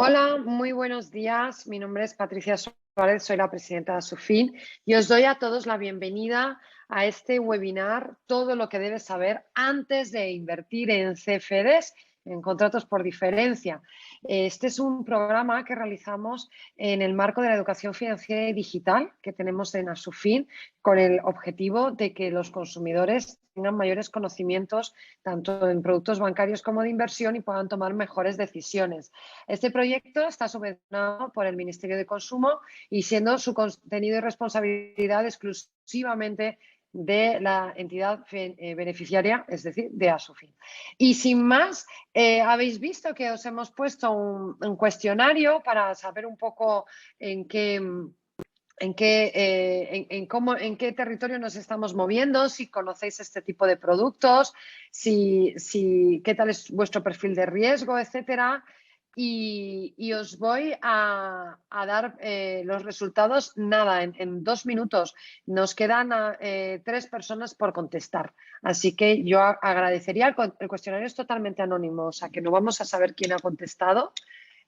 Hola, muy buenos días. Mi nombre es Patricia Suárez, soy la presidenta de Asufin y os doy a todos la bienvenida a este webinar, todo lo que debes saber antes de invertir en CFDs, en contratos por diferencia. Este es un programa que realizamos en el marco de la educación financiera y digital que tenemos en Asufin, con el objetivo de que los consumidores tengan mayores conocimientos tanto en productos bancarios como de inversión y puedan tomar mejores decisiones. Este proyecto está subvencionado por el Ministerio de Consumo y siendo su contenido y responsabilidad exclusivamente de la entidad beneficiaria, es decir, de Asufin. Y sin más, habéis visto que os hemos puesto un cuestionario para saber un poco en qué en qué territorio nos estamos moviendo, si conocéis este tipo de productos, qué tal es vuestro perfil de riesgo, etcétera. Y os voy a dar los resultados, nada, en 2 minutos. Nos quedan 3 personas por contestar. Así que yo agradecería, el cuestionario es totalmente anónimo, o sea que no vamos a saber quién ha contestado,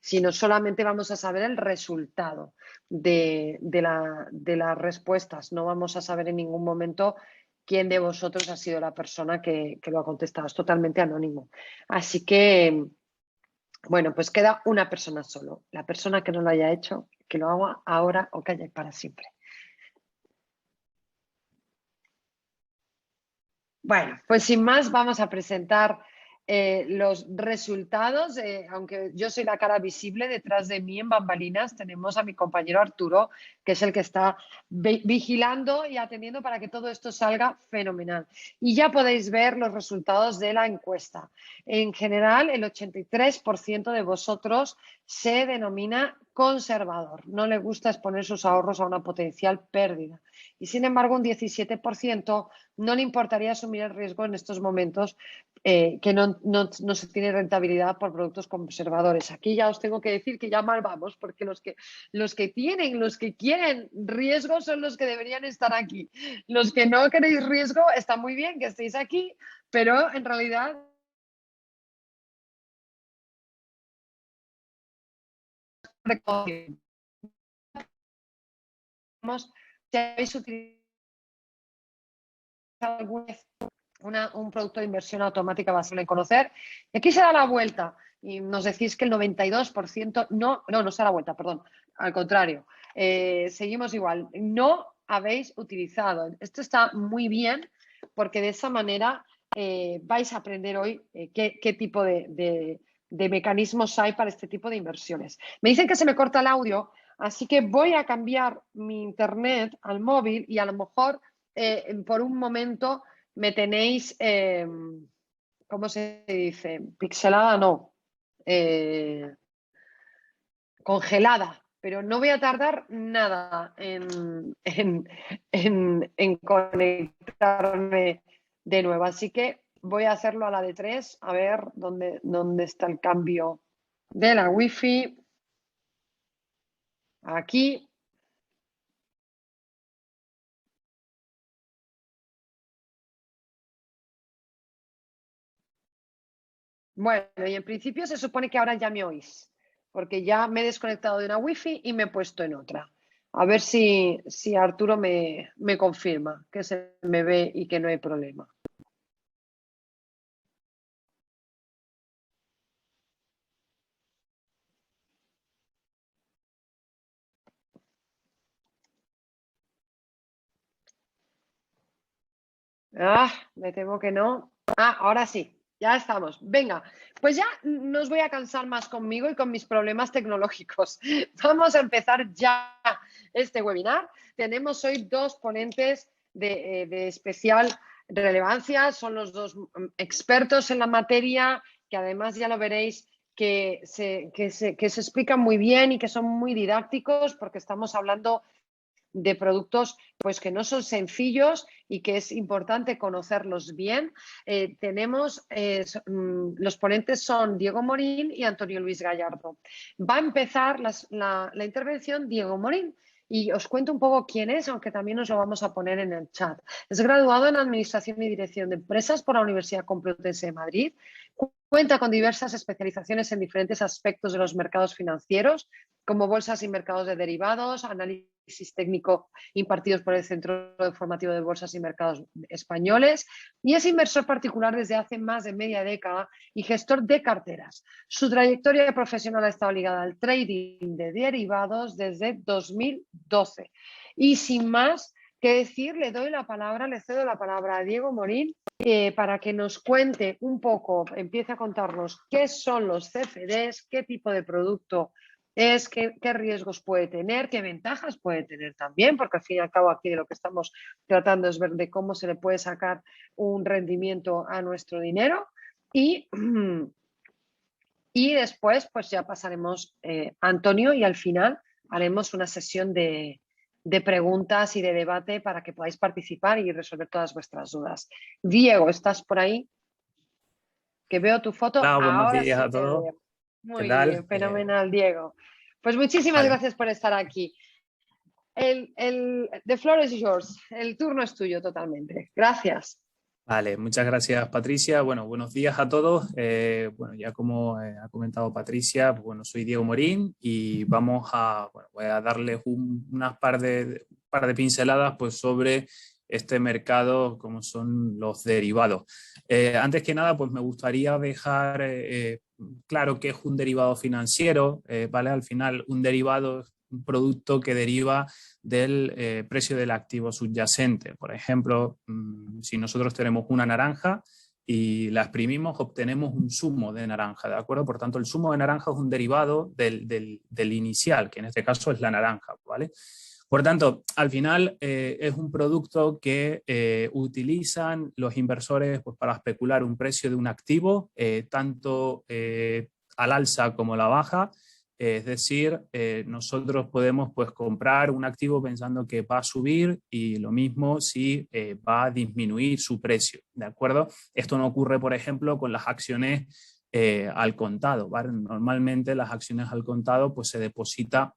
sino solamente vamos a saber el resultado de las respuestas. No vamos a saber en ningún momento quién de vosotros ha sido la persona que lo ha contestado. Es totalmente anónimo. Así que, bueno, pues queda una persona solo. La persona que no lo haya hecho, que lo haga ahora o calle para siempre. Bueno, pues sin más vamos a presentar los resultados. Aunque yo soy la cara visible, detrás de mí en bambalinas tenemos a mi compañero Arturo, que es el que está vigilando y atendiendo para que todo esto salga fenomenal. Y ya podéis ver los resultados de la encuesta. En general, el 83% de vosotros se denomina conservador. No le gusta exponer sus ahorros a una potencial pérdida. Y sin embargo, un 17% no le importaría asumir el riesgo en estos momentos que no se tiene rentabilidad por productos conservadores. Aquí ya os tengo que decir que ya mal vamos, porque los que quieren riesgo son los que deberían estar aquí. Los que no queréis riesgo, está muy bien que estéis aquí, pero en realidad si habéis utilizado alguna vez un producto de inversión automática basado en conocer. Y aquí se da la vuelta y nos decís que el 92% no se da la vuelta, perdón, al contrario. Seguimos igual. No habéis utilizado. Esto está muy bien porque de esa manera vais a aprender hoy qué tipo de mecanismos hay para este tipo de inversiones. Me dicen que se me corta el audio, así que voy a cambiar mi internet al móvil y a lo mejor por un momento me tenéis, ¿cómo se dice? Pixelada, no, eh, congelada, pero no voy a tardar nada en conectarme de nuevo. Así que voy a hacerlo a la de 3, a ver dónde está el cambio de la wifi. Aquí. Bueno, y en principio se supone que ahora ya me oís, porque ya me he desconectado de una wifi y me he puesto en otra. A ver si Arturo me confirma que se me ve y que no hay problema. Me temo que no. Ahora sí, ya estamos. Venga, pues ya no os voy a cansar más conmigo y con mis problemas tecnológicos. Vamos a empezar ya este webinar. Tenemos hoy dos ponentes de especial relevancia. Son los dos expertos en la materia, que además ya lo veréis que se explican muy bien y que son muy didácticos, porque estamos hablando de productos pues que no son sencillos y que es importante conocerlos bien. Los ponentes son Diego Morín y Antonio Luis Gallardo. Va a empezar la intervención Diego Morín. Y os cuento un poco quién es, aunque también os lo vamos a poner en el chat. Es graduado en Administración y Dirección de Empresas por la Universidad Complutense de Madrid. Cuenta con diversas especializaciones en diferentes aspectos de los mercados financieros, como bolsas y mercados de derivados, análisis técnico impartidos por el Centro Formativo de Bolsas y Mercados Españoles, y es inversor particular desde hace más de media década y gestor de carteras. Su trayectoria profesional ha estado ligada al trading de derivados desde 2012. Y sin más que decir, le cedo la palabra a Diego Morín para que nos cuente un poco, empiece a contarnos qué son los CFDs, qué tipo de producto es, qué riesgos puede tener, qué ventajas puede tener también, porque al fin y al cabo aquí de lo que estamos tratando es ver de cómo se le puede sacar un rendimiento a nuestro dinero y, y después pues ya pasaremos a Antonio y al final haremos una sesión de preguntas y de debate para que podáis participar y resolver todas vuestras dudas. Diego, ¿estás por ahí? Que veo tu foto, Hola, buenos ahora días sí a te todos. veo. ¿Qué Muy bien, tal? fenomenal, Diego. Pues muchísimas Vale, gracias por estar aquí. The floor is yours. El turno es tuyo totalmente. Gracias. vale, muchas gracias Patricia. Bueno, buenos días a todos. Bueno, ya como ha comentado Patricia, pues, bueno, soy Diego Morín y voy a darles unas par de pinceladas pues, sobre este mercado, como son los derivados. Antes que nada, pues me gustaría dejar claro qué es un derivado financiero, ¿vale? Al final, un derivado es un producto que deriva del precio del activo subyacente. Por ejemplo, si nosotros tenemos una naranja y la exprimimos, obtenemos un zumo de naranja, ¿de acuerdo? Por tanto, el zumo de naranja es un derivado del inicial, que en este caso es la naranja, ¿vale? Por tanto, al final es un producto que utilizan los inversores pues, para especular un precio de un activo, tanto al alza como a la baja. Es decir, nosotros podemos pues, comprar un activo pensando que va a subir y lo mismo si va a disminuir su precio, ¿de acuerdo? Esto no ocurre, por ejemplo, con las acciones al contado, ¿vale? Normalmente las acciones al contado pues, se deposita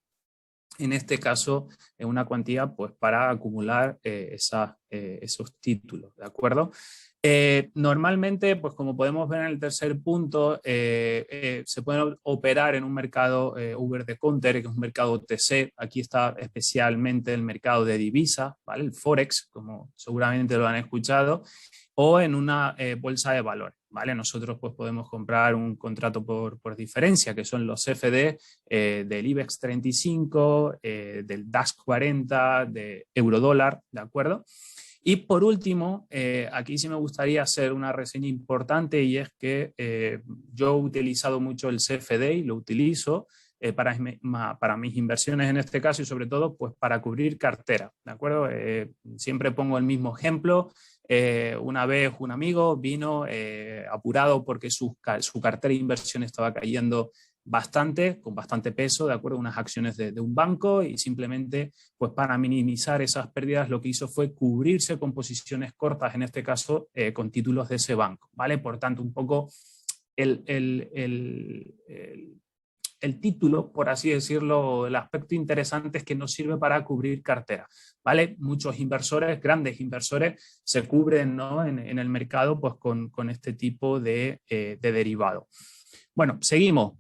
en este caso una cuantía pues, para acumular esos títulos, ¿de acuerdo? Normalmente, pues como podemos ver en el tercer punto, se pueden operar en un mercado over the counter, que es un mercado OTC. Aquí está especialmente el mercado de divisas, ¿vale? El Forex, como seguramente lo han escuchado, o en una bolsa de valores, ¿vale? Nosotros pues podemos comprar un contrato por diferencia, que son los CFD del IBEX 35, del DAX 40, de eurodólar, ¿de acuerdo? Y por último, aquí sí me gustaría hacer una reseña importante y es que yo he utilizado mucho el CFD y lo utilizo para mis inversiones en este caso y sobre todo pues para cubrir cartera, ¿de acuerdo? Siempre pongo el mismo ejemplo. Una vez un amigo vino apurado porque su cartera de inversión estaba cayendo bastante, con bastante peso, de acuerdo, unas acciones de un banco y simplemente, pues para minimizar esas pérdidas, lo que hizo fue cubrirse con posiciones cortas, en este caso, con títulos de ese banco, ¿vale? Por tanto, un poco el título, por así decirlo, el aspecto interesante es que nos sirve para cubrir cartera, ¿vale? Muchos inversores, grandes inversores, se cubren, ¿no? en el mercado pues con este tipo de derivado. Bueno, seguimos.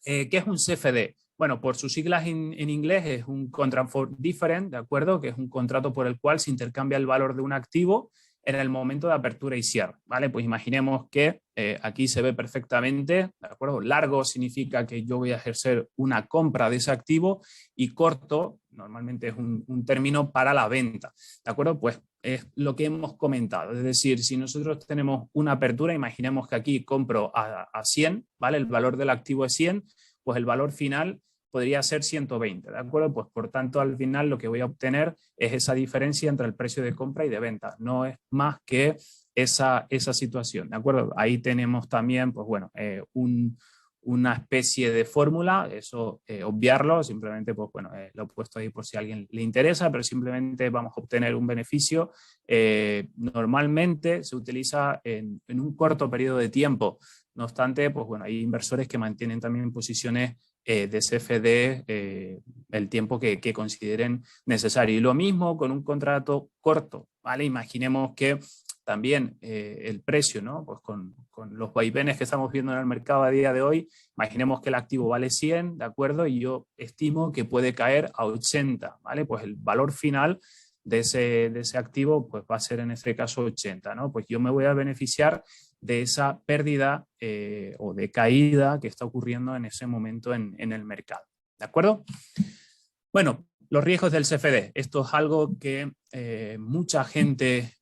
¿Qué es un CFD? Bueno, por sus siglas en inglés es un Contract for Difference, ¿de acuerdo? Que es un contrato por el cual se intercambia el valor de un activo en el momento de apertura y cierre, ¿vale? Pues imaginemos que aquí se ve perfectamente, ¿de acuerdo? Largo significa que yo voy a ejercer una compra de ese activo y corto, normalmente es un término para la venta, ¿de acuerdo? Pues es lo que hemos comentado, es decir, si nosotros tenemos una apertura, imaginemos que aquí compro a 100, ¿vale? El valor del activo es 100, pues el valor final podría ser 120, ¿de acuerdo? Pues por tanto al final lo que voy a obtener es esa diferencia entre el precio de compra y de venta, no es más que esa situación, ¿de acuerdo? Ahí tenemos también, pues bueno, una especie de fórmula, eso obviarlo, simplemente pues bueno, lo he puesto ahí por si a alguien le interesa, pero simplemente vamos a obtener un beneficio. Normalmente se utiliza en un corto periodo de tiempo, no obstante, pues bueno, hay inversores que mantienen también posiciones de CFD el tiempo que consideren necesario. Y lo mismo con un contrato corto, ¿vale? Imaginemos que también el precio, ¿no? Pues con los vaivenes que estamos viendo en el mercado a día de hoy, imaginemos que el activo vale 100, ¿de acuerdo? Y yo estimo que puede caer a 80, ¿vale? Pues el valor final de ese activo pues va a ser en este caso 80, ¿no? Pues yo me voy a beneficiar de esa pérdida o de caída que está ocurriendo en ese momento en el mercado, ¿de acuerdo? Bueno, los riesgos del CFD. Esto es algo que mucha gente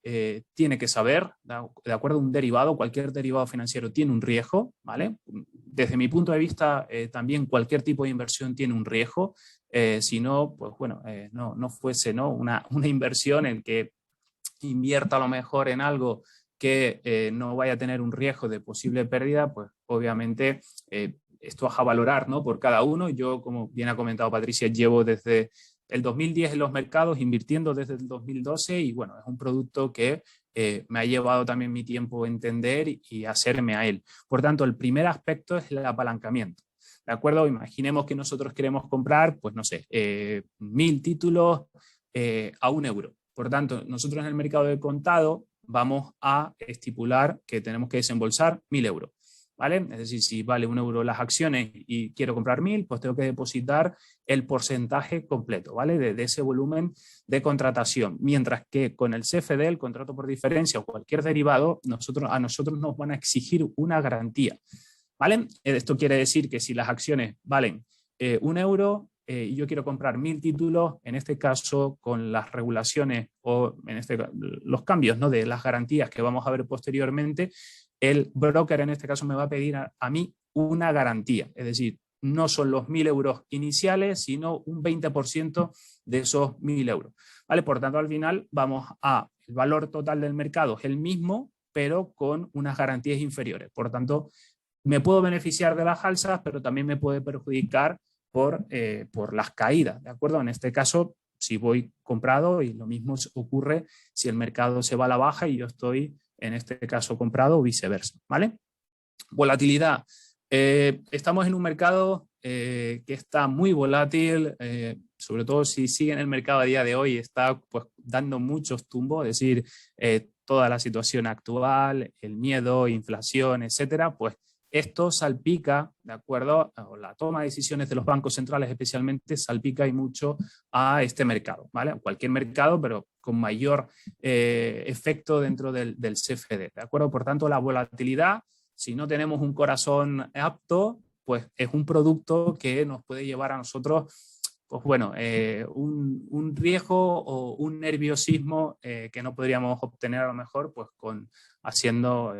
tiene que saber, de acuerdo a un derivado. Cualquier derivado financiero tiene un riesgo, ¿vale? Desde mi punto de vista, también cualquier tipo de inversión tiene un riesgo. Si no, pues bueno, no fuese, ¿no? Una inversión en que invierta a lo mejor en algo que no vaya a tener un riesgo de posible pérdida, pues obviamente esto vas a valorar, ¿no? Por cada uno. Yo, como bien ha comentado Patricia, llevo desde el 2010 en los mercados, invirtiendo desde el 2012 y bueno, es un producto que me ha llevado también mi tiempo entender y hacerme a él. Por tanto, el primer aspecto es el apalancamiento. ¿De acuerdo? Imaginemos que nosotros queremos comprar, pues no sé, 1000 títulos a 1 euro. Por tanto, nosotros en el mercado de contado vamos a estipular que tenemos que desembolsar 1000 euros. ¿Vale? Es decir, si vale 1 euro las acciones y quiero comprar 1000, pues tengo que depositar el porcentaje completo, ¿vale? De ese volumen de contratación. Mientras que con el CFD, el contrato por diferencia o cualquier derivado, a nosotros nos van a exigir una garantía, ¿vale? Esto quiere decir que si las acciones valen 1 euro y yo quiero comprar 1000 títulos, en este caso con las regulaciones o los cambios, ¿no? De las garantías que vamos a ver posteriormente, el broker en este caso me va a pedir a mí una garantía, es decir, no son los 1000 euros iniciales, sino un 20% de esos 1000 euros. ¿Vale? Por tanto, al final el valor total del mercado es el mismo, pero con unas garantías inferiores. Por tanto, me puedo beneficiar de las alzas, pero también me puede perjudicar por las caídas, ¿de acuerdo? En este caso, si voy comprado, y lo mismo ocurre si el mercado se va a la baja y yo estoy en este caso comprado o viceversa, ¿vale? Volatilidad. Estamos en un mercado que está muy volátil, sobre todo si sigue en el mercado a día de hoy, está pues dando muchos tumbos, es decir, toda la situación actual, el miedo, inflación, etcétera, pues esto salpica, ¿de acuerdo? O la toma de decisiones de los bancos centrales especialmente salpica y mucho a este mercado, ¿vale? A cualquier mercado, pero con mayor efecto dentro del CFD, ¿de acuerdo? Por tanto, la volatilidad, si no tenemos un corazón apto, pues es un producto que nos puede llevar a nosotros, pues bueno, un riesgo o un nerviosismo que no podríamos obtener a lo mejor pues haciendo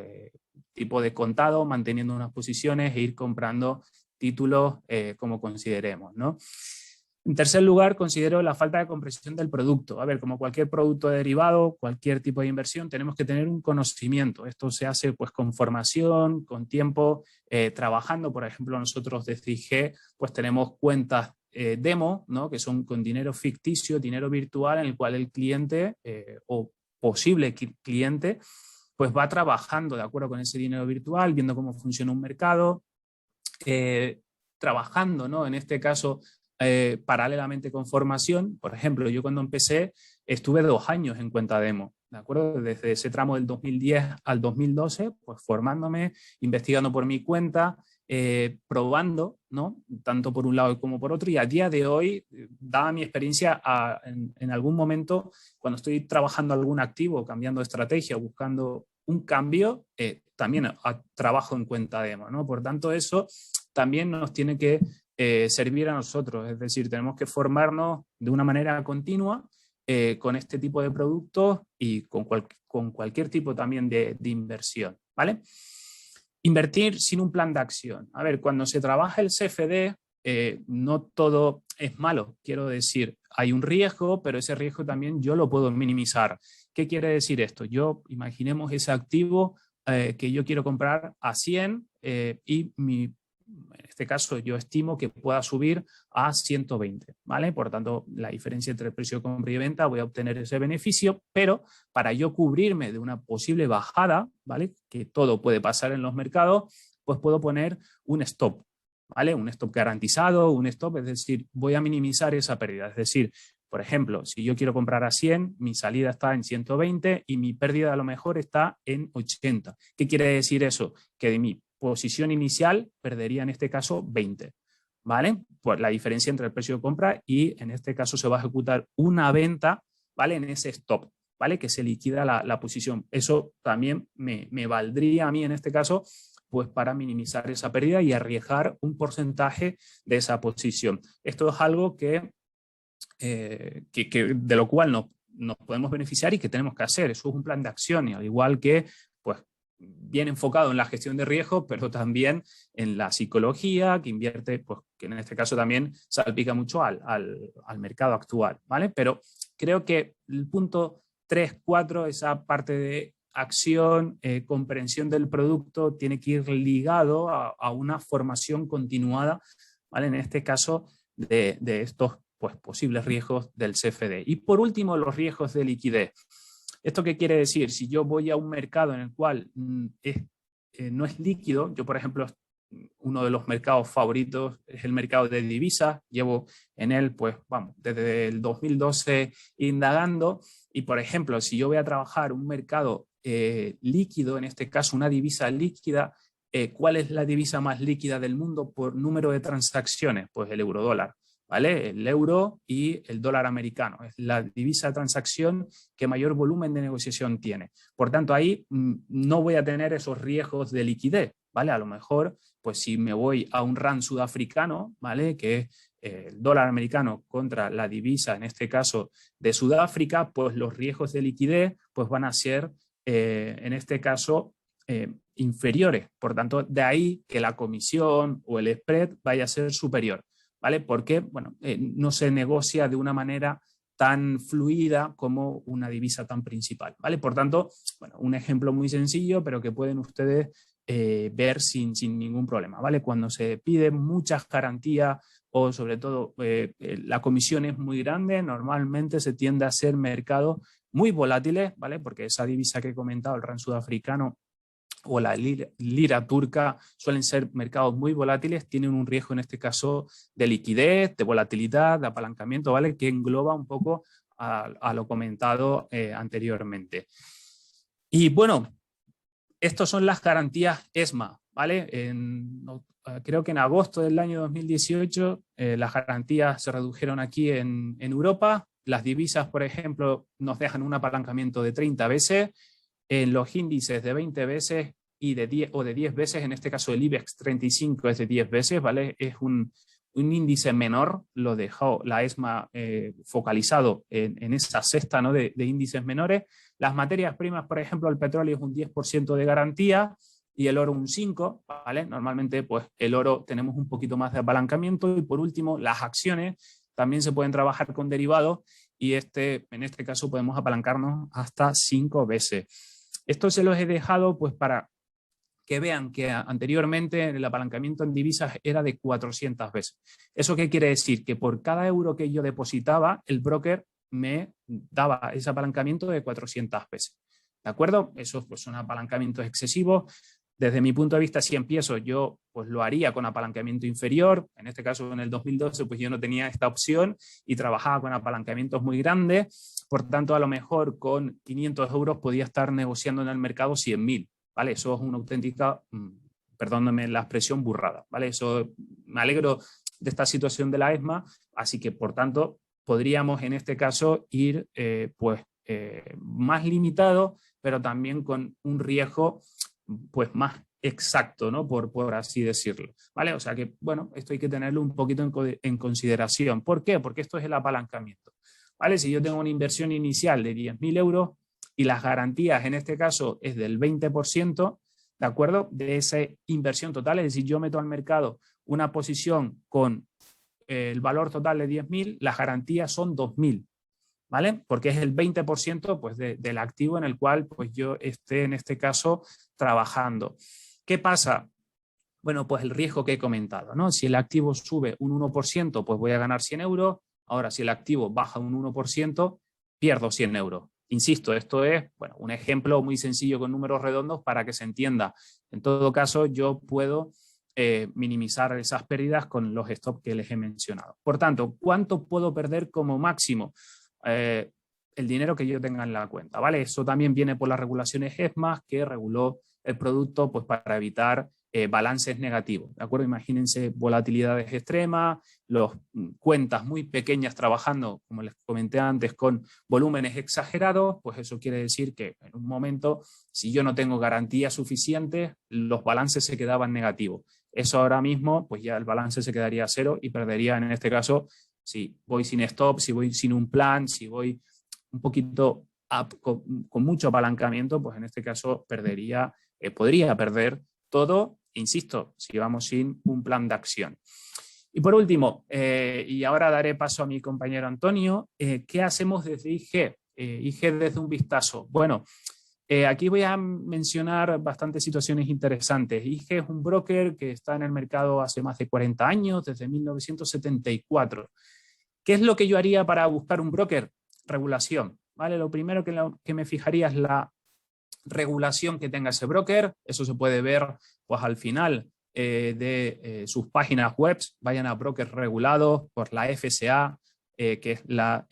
tipo de contado, manteniendo unas posiciones e ir comprando títulos como consideremos, ¿no? En tercer lugar, considero la falta de comprensión del producto. A ver, como cualquier producto derivado, cualquier tipo de inversión, tenemos que tener un conocimiento. Esto se hace pues con formación, con tiempo, trabajando. Por ejemplo, nosotros desde IG pues tenemos cuentas demo, ¿no? Que son con dinero ficticio, dinero virtual, en el cual el cliente o posible cliente pues va trabajando de acuerdo con ese dinero virtual, viendo cómo funciona un mercado, trabajando, ¿no? En este caso, paralelamente con formación. Por ejemplo, yo cuando empecé estuve 2 años en cuenta demo, ¿de acuerdo? Desde ese tramo del 2010 al 2012, pues formándome, investigando por mi cuenta, probando, ¿no? Tanto por un lado como por otro, y a día de hoy, dada mi experiencia, en algún momento, cuando estoy trabajando algún activo, cambiando de estrategia, buscando un cambio, también trabajo en cuenta demo, ¿no? Por tanto, eso también nos tiene que servir a nosotros, es decir, tenemos que formarnos de una manera continua con este tipo de productos y con cualquier tipo también de inversión, ¿vale? Invertir sin un plan de acción. A ver, cuando se trabaja el CFD, no todo es malo, quiero decir, hay un riesgo, pero ese riesgo también yo lo puedo minimizar. ¿Qué quiere decir esto? Imaginemos ese activo que yo quiero comprar a 100 y en este caso yo estimo que pueda subir a 120, ¿vale? Por tanto, la diferencia entre el precio de compra y venta, voy a obtener ese beneficio, pero para yo cubrirme de una posible bajada, ¿vale? Que todo puede pasar en los mercados, pues puedo poner un stop, ¿vale? Un stop garantizado, un stop, es decir, voy a minimizar esa pérdida. Es decir, Por ejemplo, si yo quiero comprar a 100, mi salida está en 120 y mi pérdida a lo mejor está en 80. ¿Qué quiere decir eso? Que de mi posición inicial perdería en este caso 20. ¿Vale? Pues la diferencia entre el precio de compra y en este caso se va a ejecutar una venta, ¿vale? En ese stop, ¿vale? Que se liquida la posición. Eso también me valdría a mí en este caso pues para minimizar esa pérdida y arriesgar un porcentaje de esa posición. Esto es algo que de lo cual nos podemos beneficiar y que tenemos que hacer. Eso es un plan de acción, y al igual que pues, bien enfocado en la gestión de riesgos, pero también en la psicología, que invierte, pues, que en este caso también salpica mucho al mercado actual, ¿vale? Pero creo que el punto 3, 4, esa parte de acción, comprensión del producto, tiene que ir ligado a una formación continuada, ¿vale? En este caso, de estos pues, posibles riesgos del CFD. Y por último, los riesgos de liquidez. ¿Esto qué quiere decir? Si yo voy a un mercado en el cual no es líquido, yo por ejemplo, uno de los mercados favoritos es el mercado de divisas, llevo en él, pues vamos, desde el 2012 indagando, y por ejemplo, si yo voy a trabajar un mercado líquido, en este caso una divisa líquida, ¿cuál es la divisa más líquida del mundo por número de transacciones? Pues el eurodólar. ¿Vale? El euro y el dólar americano. Es la divisa de transacción que mayor volumen de negociación tiene. Por tanto, ahí no voy a tener esos riesgos de liquidez, ¿vale? A lo mejor, pues si me voy a un rand sudafricano, ¿vale? Que es el dólar americano contra la divisa, en este caso de Sudáfrica, pues los riesgos de liquidez pues van a ser, en este caso, inferiores. Por tanto, de ahí que la comisión o el spread vaya a ser superior. ¿Vale? Porque bueno, no se negocia de una manera tan fluida como una divisa tan principal. ¿Vale? Por tanto, bueno, un ejemplo muy sencillo, pero que pueden ustedes ver sin ningún problema. ¿Vale? Cuando se piden muchas garantías o sobre todo la comisión es muy grande, normalmente se tiende a ser mercados muy volátiles, ¿vale? Porque esa divisa que he comentado, el rand sudafricano, o la lira turca, suelen ser mercados muy volátiles, tienen un riesgo en este caso de liquidez, de volatilidad, de apalancamiento, ¿vale? Que engloba un poco a lo comentado anteriormente. Y bueno, estas son las garantías ESMA, ¿vale? Creo que en agosto del año 2018 las garantías se redujeron aquí en Europa. Las divisas, por ejemplo, nos dejan un apalancamiento de 30 veces, en los índices de 20 veces y de 10 o de 10 veces, en este caso el IBEX 35 es de 10 veces, ¿vale? Es un índice menor, lo dejó la ESMA focalizado en esa cesta, ¿no? de índices menores. Las materias primas, por ejemplo, el petróleo es un 10% de garantía y el oro un 5%, ¿vale? Normalmente, pues el oro tenemos un poquito más de apalancamiento. Y por último, las acciones también se pueden trabajar con derivados y en este caso podemos apalancarnos hasta 5 veces. Esto se los he dejado pues para que vean que anteriormente el apalancamiento en divisas era de 400 veces. ¿Eso qué quiere decir? Que por cada euro que yo depositaba, el broker me daba ese apalancamiento de 400 veces. ¿De acuerdo? Eso pues, son apalancamientos excesivos. Desde mi punto de vista, si empiezo, yo pues lo haría con apalancamiento inferior. En este caso, en el 2012, pues yo no tenía esta opción y trabajaba con apalancamientos muy grandes. Por tanto, a lo mejor con 500 euros podía estar negociando en el mercado 100.000. ¿Vale? Eso es una auténtica, perdónenme la expresión, burrada. ¿Vale? Eso, me alegro de esta situación de la ESMA, así que, por tanto, podríamos en este caso ir más limitado, pero también con un riesgo pues más exacto, ¿no? Por así decirlo, ¿vale? O sea que, bueno, esto hay que tenerlo un poquito en consideración. ¿Por qué? Porque esto es el apalancamiento, ¿vale? Si yo tengo una inversión inicial de 10.000 euros y las garantías en este caso es del 20%, ¿de acuerdo? De esa inversión total, es decir, yo meto al mercado una posición con el valor total de 10.000, las garantías son 2.000. ¿Vale? Porque es el 20% pues, del activo en el cual pues, yo esté en este caso trabajando. ¿Qué pasa? Bueno, pues el riesgo que he comentado, ¿no? Si el activo sube un 1%, pues voy a ganar 100 euros. Ahora, si el activo baja un 1%, pierdo 100 euros. Insisto, esto es bueno, un ejemplo muy sencillo con números redondos para que se entienda. En todo caso, yo puedo minimizar esas pérdidas con los stops que les he mencionado. Por tanto, ¿cuánto puedo perder como máximo? El dinero que yo tenga en la cuenta, ¿vale? Eso también viene por las regulaciones ESMA, que reguló el producto pues, para evitar balances negativos, ¿de acuerdo? Imagínense volatilidades extremas, cuentas muy pequeñas trabajando, como les comenté antes, con volúmenes exagerados, pues eso quiere decir que en un momento, si yo no tengo garantías suficientes, los balances se quedaban negativos. Eso ahora mismo, pues ya el balance se quedaría a cero y perdería, en este caso, si voy sin stop, si voy sin un plan, si voy un poquito con mucho apalancamiento, pues en este caso podría perder todo, insisto, si vamos sin un plan de acción. Y por último, y ahora daré paso a mi compañero Antonio, ¿qué hacemos desde IG? IG desde un vistazo. Bueno, aquí voy a mencionar bastantes situaciones interesantes. IG es un broker que está en el mercado hace más de 40 años, desde 1974. ¿Qué es lo que yo haría para buscar un broker? Regulación, ¿vale? Lo primero que me fijaría es la regulación que tenga ese broker. Eso se puede ver pues, al final de sus páginas web. Vayan a brokers regulados por la FSA, que es la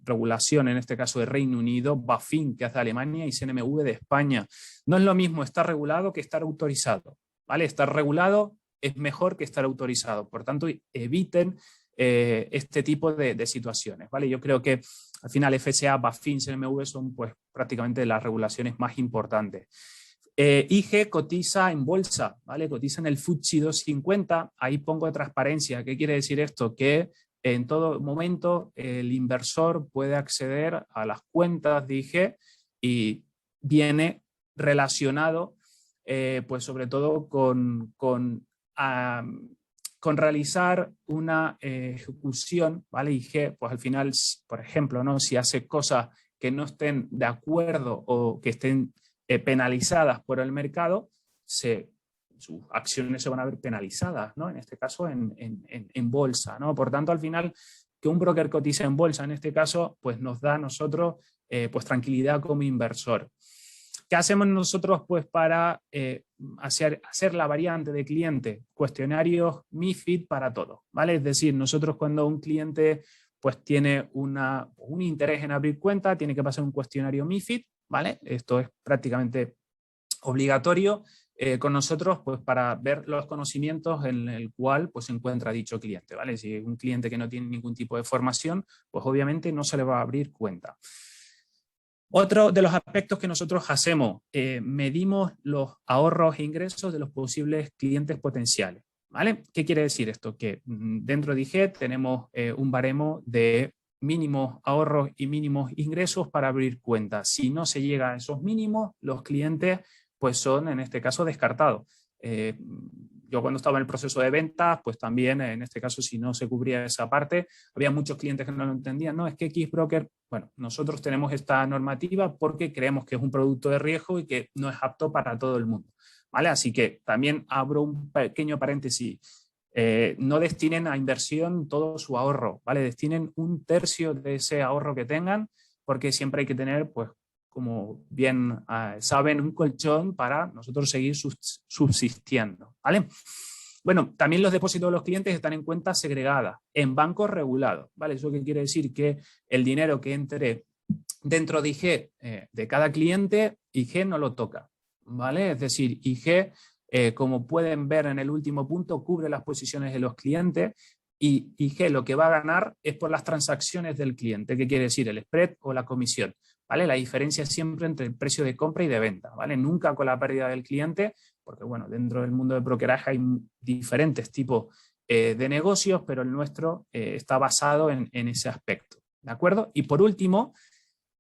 regulación, en este caso de Reino Unido, BaFin, que hace Alemania, y CNMV de España. No es lo mismo estar regulado que estar autorizado, ¿vale? Estar regulado es mejor que estar autorizado. Por tanto, eviten este tipo de situaciones, ¿vale? Yo creo que al final FSA, BaFin, CNMV son pues, prácticamente las regulaciones más importantes. IG cotiza en bolsa, ¿vale? Cotiza en el FTSE 250, ahí pongo transparencia. ¿Qué quiere decir esto? Que en todo momento el inversor puede acceder a las cuentas de IG y viene relacionado pues sobre todo con realizar una ejecución, ¿vale? IG, pues al final, por ejemplo, ¿no? Si hace cosas que no estén de acuerdo o que estén penalizadas por el mercado, sus acciones se van a ver penalizadas, ¿no? En este caso en bolsa, ¿no? Por tanto, al final, que un broker cotice en bolsa, en este caso, pues nos da a nosotros pues tranquilidad como inversor. ¿Qué hacemos nosotros pues, para hacer la variante de cliente? Cuestionarios MiFID para todos, ¿vale? Es decir, nosotros cuando un cliente pues, tiene un interés en abrir cuenta, tiene que pasar un cuestionario MiFID, ¿vale? Esto es prácticamente obligatorio con nosotros pues, para ver los conocimientos en el cual pues, se encuentra dicho cliente, ¿vale? Si es un cliente que no tiene ningún tipo de formación, pues obviamente no se le va a abrir cuenta. Otro de los aspectos que nosotros hacemos, medimos los ahorros e ingresos de los posibles clientes potenciales, ¿vale? ¿Qué quiere decir esto? Que dentro de IG tenemos un baremo de mínimos ahorros y mínimos ingresos para abrir cuentas. Si no se llega a esos mínimos, los clientes pues son en este caso descartados. Yo cuando estaba en el proceso de ventas, pues también en este caso si no se cubría esa parte, había muchos clientes que no lo entendían, no, es que Xbroker, bueno, nosotros tenemos esta normativa porque creemos que es un producto de riesgo y que no es apto para todo el mundo, ¿vale? Así que también abro un pequeño paréntesis, no destinen a inversión todo su ahorro, ¿vale? Destinen un tercio de ese ahorro que tengan porque siempre hay que tener, pues, como bien saben, un colchón para nosotros seguir subsistiendo, ¿vale? Bueno, también los depósitos de los clientes están en cuentas segregadas, en bancos regulados, ¿vale? ¿Eso qué quiere decir? Que el dinero que entre dentro de IG de cada cliente, IG no lo toca, ¿vale? Es decir, IG, como pueden ver en el último punto, cubre las posiciones de los clientes y IG lo que va a ganar es por las transacciones del cliente. ¿Qué quiere decir? El spread o la comisión, ¿vale? La diferencia es siempre entre el precio de compra y de venta, ¿vale? Nunca con la pérdida del cliente, porque bueno, dentro del mundo del brokeraje hay diferentes tipos de negocios, pero el nuestro está basado en ese aspecto, ¿de acuerdo? Y por último,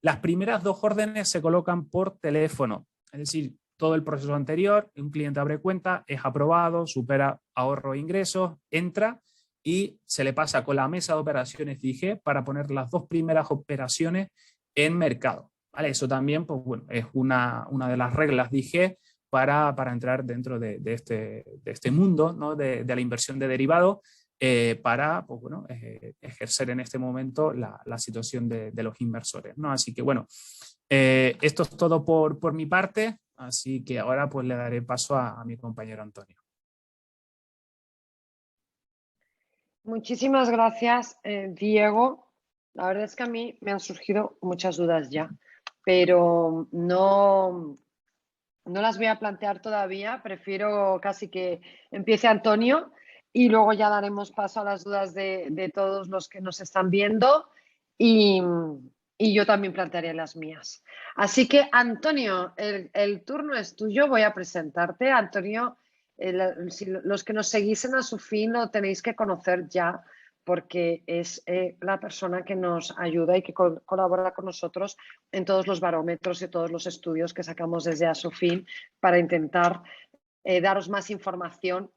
las primeras 2 órdenes se colocan por teléfono, es decir, todo el proceso anterior, un cliente abre cuenta, es aprobado, supera ahorro e ingresos, entra y se le pasa con la mesa de operaciones de IG para poner las 2 primeras operaciones en mercado, ¿vale? Eso también pues, bueno, es una de las reglas de IG para entrar dentro de este mundo, ¿no? de la inversión de derivados para pues, bueno, ejercer en este momento la situación de los inversores, ¿no? Así que bueno, esto es todo por mi parte, así que ahora pues le daré paso a mi compañero Antonio. Muchísimas gracias, Diego. La verdad es que a mí me han surgido muchas dudas ya, pero no las voy a plantear todavía. Prefiero casi que empiece Antonio y luego ya daremos paso a las dudas de todos los que nos están viendo y, y yo también plantearé las mías. Así que, Antonio, el turno es tuyo. Voy a presentarte. Antonio, si los que nos seguís en A Su Fin lo tenéis que conocer ya porque es la persona que nos ayuda y que colabora con nosotros en todos los barómetros y todos los estudios que sacamos desde A Su Fin para intentar daros más información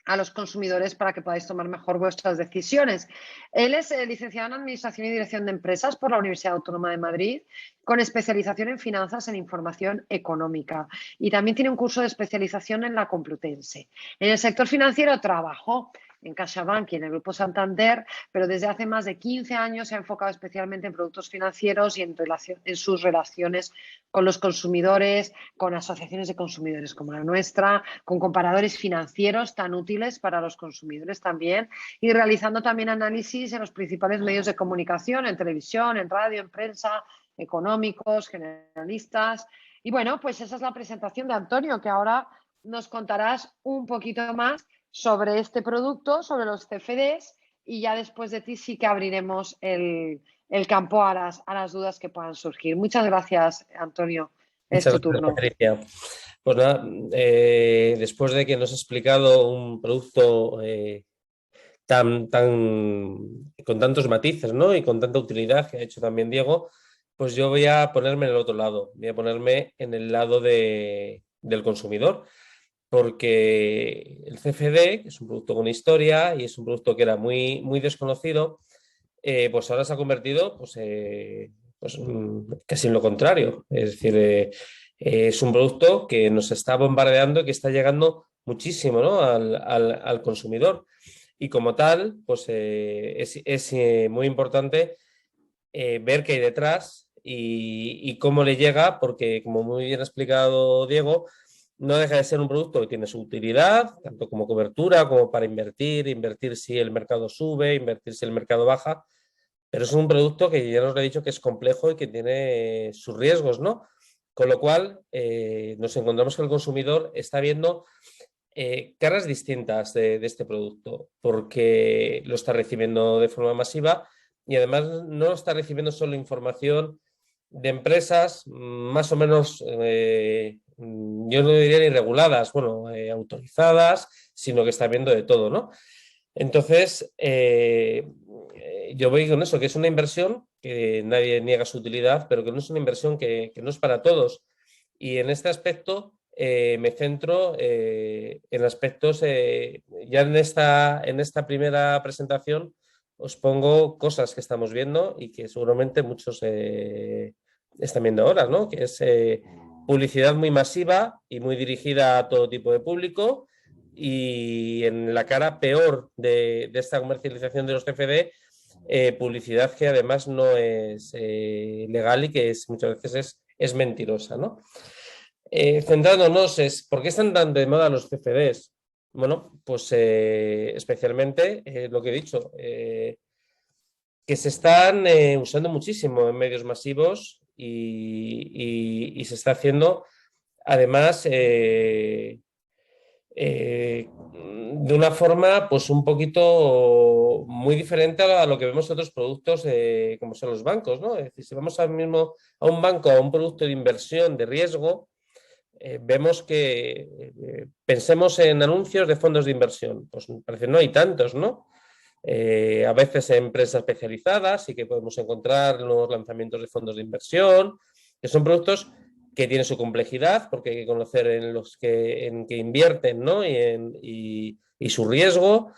a los consumidores para que podáis tomar mejor vuestras decisiones. Él es licenciado en Administración y Dirección de Empresas por la Universidad Autónoma de Madrid, con especialización en finanzas en información económica. Y también tiene un curso de especialización en la Complutense. En el sector financiero trabajó en CaixaBank y en el Grupo Santander, pero desde hace más de 15 años se ha enfocado especialmente en productos financieros y en sus relaciones con los consumidores, con asociaciones de consumidores como la nuestra, con comparadores financieros tan útiles para los consumidores también, y realizando también análisis en los principales medios de comunicación, en televisión, en radio, en prensa, económicos, generalistas. Y bueno, pues esa es la presentación de Antonio, que ahora nos contarás un poquito más sobre este producto, sobre los CFDs, y ya después de ti sí que abriremos el campo a las dudas que puedan surgir. Muchas gracias, Antonio. Es Muchas tu gracias, turno. Patricia. Pues nada, después de que nos ha explicado un producto con tantos matices, ¿no? Y con tanta utilidad que ha hecho también Diego, pues yo voy a ponerme en el otro lado, voy a ponerme en el lado del consumidor, porque el CFD, que es un producto con historia y es un producto que era muy, muy desconocido, pues ahora se ha convertido casi en lo contrario. Es decir, es un producto que nos está bombardeando y que está llegando muchísimo, ¿no? al consumidor. Y como tal, pues es muy importante ver qué hay detrás y cómo le llega, porque como muy bien ha explicado Diego, no deja de ser un producto que tiene su utilidad, tanto como cobertura, como para invertir si el mercado sube, invertir si el mercado baja, pero es un producto que ya nos lo he dicho que es complejo y que tiene sus riesgos, ¿no? Con lo cual, nos encontramos que el consumidor está viendo caras distintas de este producto, porque lo está recibiendo de forma masiva y además no está recibiendo solo información de empresas más o menos, yo no diría ni reguladas, bueno, autorizadas, sino que está viendo de todo, ¿no? Entonces, yo voy con eso, que es una inversión que nadie niega su utilidad, pero que no es una inversión que no es para todos. Y en este aspecto me centro en aspectos, ya en esta primera presentación os pongo cosas que estamos viendo y que seguramente muchos están viendo ahora, ¿no? Que es publicidad muy masiva y muy dirigida a todo tipo de público y en la cara peor de esta comercialización de los CFD, publicidad que además no es legal y que muchas veces es mentirosa, ¿no? Centrándonos, ¿por qué están tan de moda los CFDs? Bueno, pues especialmente lo que he dicho, que se están usando muchísimo en medios masivos y se está haciendo además de una forma pues un poquito muy diferente a lo que vemos en otros productos como son los bancos, ¿no? Es decir, si vamos ahora mismo a un banco, a un producto de inversión de riesgo, vemos que pensemos en anuncios de fondos de inversión. Pues me parece no hay tantos, ¿no? A veces en empresas especializadas y que podemos encontrar los lanzamientos de fondos de inversión, que son productos que tienen su complejidad porque hay que conocer en que invierten, ¿no? y su riesgo.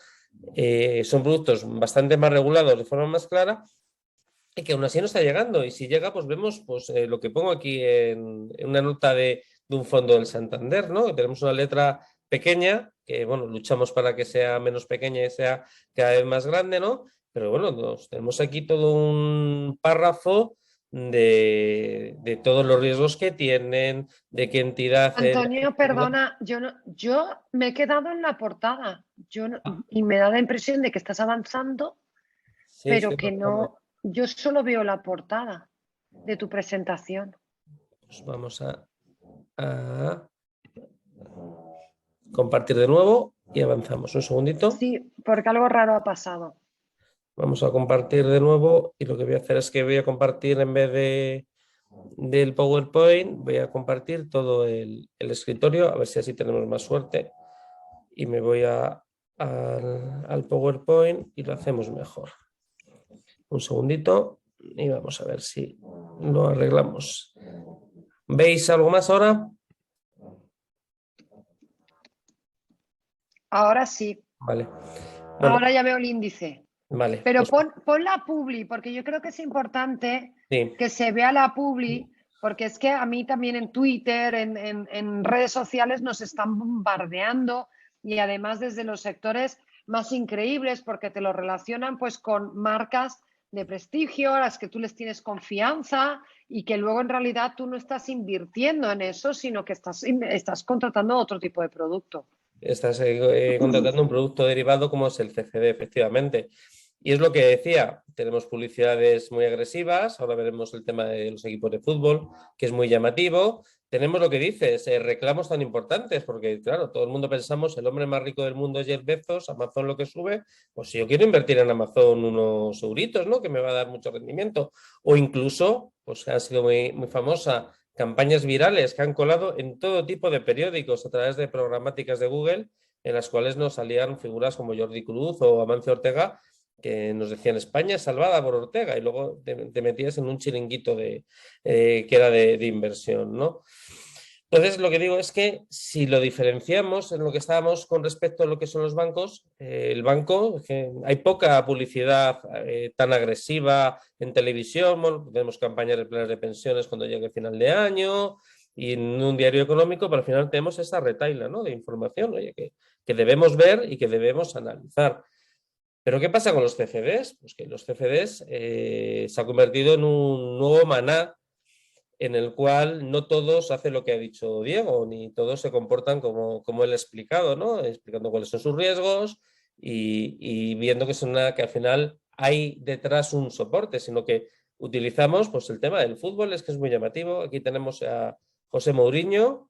Son productos bastante más regulados de forma más clara y que aún así no está llegando. Y si llega, pues vemos lo que pongo aquí en una nota de un fondo del Santander, ¿no? Que tenemos una letra pequeña, que bueno, luchamos para que sea menos pequeña y sea cada vez más grande, ¿no? Pero bueno, tenemos aquí todo un párrafo de todos los riesgos que tienen, de qué entidad... Antonio, perdona, yo me he quedado en la portada. y me da la impresión de que estás avanzando, Sí, pero estoy que avanzando. no, yo solo veo la portada de tu presentación. Pues vamos a compartir de nuevo y avanzamos. Un segundito. Sí, porque algo raro ha pasado. Vamos a compartir de nuevo y lo que voy a hacer es que voy a compartir en vez del PowerPoint, voy a compartir todo el escritorio, a ver si así tenemos más suerte. Y me voy al PowerPoint y lo hacemos mejor. Un segundito y vamos a ver si lo arreglamos. ¿Veis algo más ahora? Ahora sí, Vale. Bueno, ahora ya veo el índice. vale. Pero Pues, pon la publi, porque yo creo que es importante sí, que se vea la publi, porque es que a mí también en Twitter, en redes sociales nos están bombardeando y además desde los sectores más increíbles, porque te lo relacionan pues con marcas de prestigio a las que tú les tienes confianza y que luego en realidad tú no estás invirtiendo en eso, sino que estás contratando otro tipo de producto. estás contratando un producto derivado como es el CFD, efectivamente. Y es lo que decía, tenemos publicidades muy agresivas, ahora veremos el tema de los equipos de fútbol, que es muy llamativo. Tenemos lo que dices, reclamos tan importantes, porque claro, todo el mundo pensamos, el hombre más rico del mundo es Jeff Bezos, Amazon lo que sube, pues si yo quiero invertir en Amazon unos euritos, ¿no? Que me va a dar mucho rendimiento. O incluso, pues ha sido muy famosa, campañas virales que han colado en todo tipo de periódicos a través de programáticas de Google, en las cuales nos salían figuras como Jordi Cruz o Amancio Ortega, que nos decían España es salvada por Ortega y luego te metías en un chiringuito que era de inversión, ¿no? Entonces, lo que digo es que si lo diferenciamos en lo que estábamos con respecto a lo que son los bancos, el banco, que hay poca publicidad tan agresiva en televisión, bueno, tenemos campañas de planes de pensiones cuando llegue el final de año y en un diario económico, pero al final tenemos esa retaila, ¿no? De información, oye, que debemos ver y que debemos analizar. ¿Pero qué pasa con los CFDs? Pues que los CFDs se ha convertido en un nuevo maná en el cual no todos hacen lo que ha dicho Diego, ni todos se comportan como él ha explicado, ¿no? Explicando cuáles son sus riesgos y viendo que al final hay detrás un soporte, sino que utilizamos pues el tema del fútbol, es que es muy llamativo. Aquí tenemos a José Mourinho,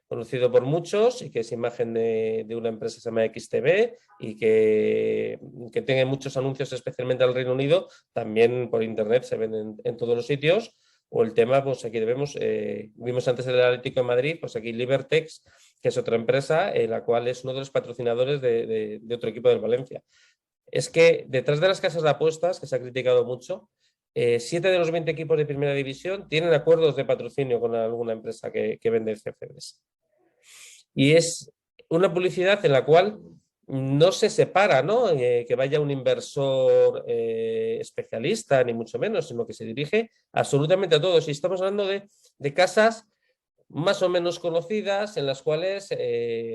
conocido por muchos y que es imagen de una empresa que se llama XTB y que tiene muchos anuncios, especialmente al Reino Unido, también por internet se ven en todos los sitios. O el tema, pues aquí vimos antes el Atlético de Madrid, pues aquí Libertex, que es otra empresa, la cual es uno de los patrocinadores de otro equipo del Valencia. Es que detrás de las casas de apuestas, que se ha criticado mucho, 7 de los 20 equipos de primera división tienen acuerdos de patrocinio con alguna empresa que vende CFDs. Y es una publicidad en la cual no se separa, ¿no? Que vaya un inversor especialista, ni mucho menos, sino que se dirige absolutamente a todos. Y estamos hablando de casas más o menos conocidas en las cuales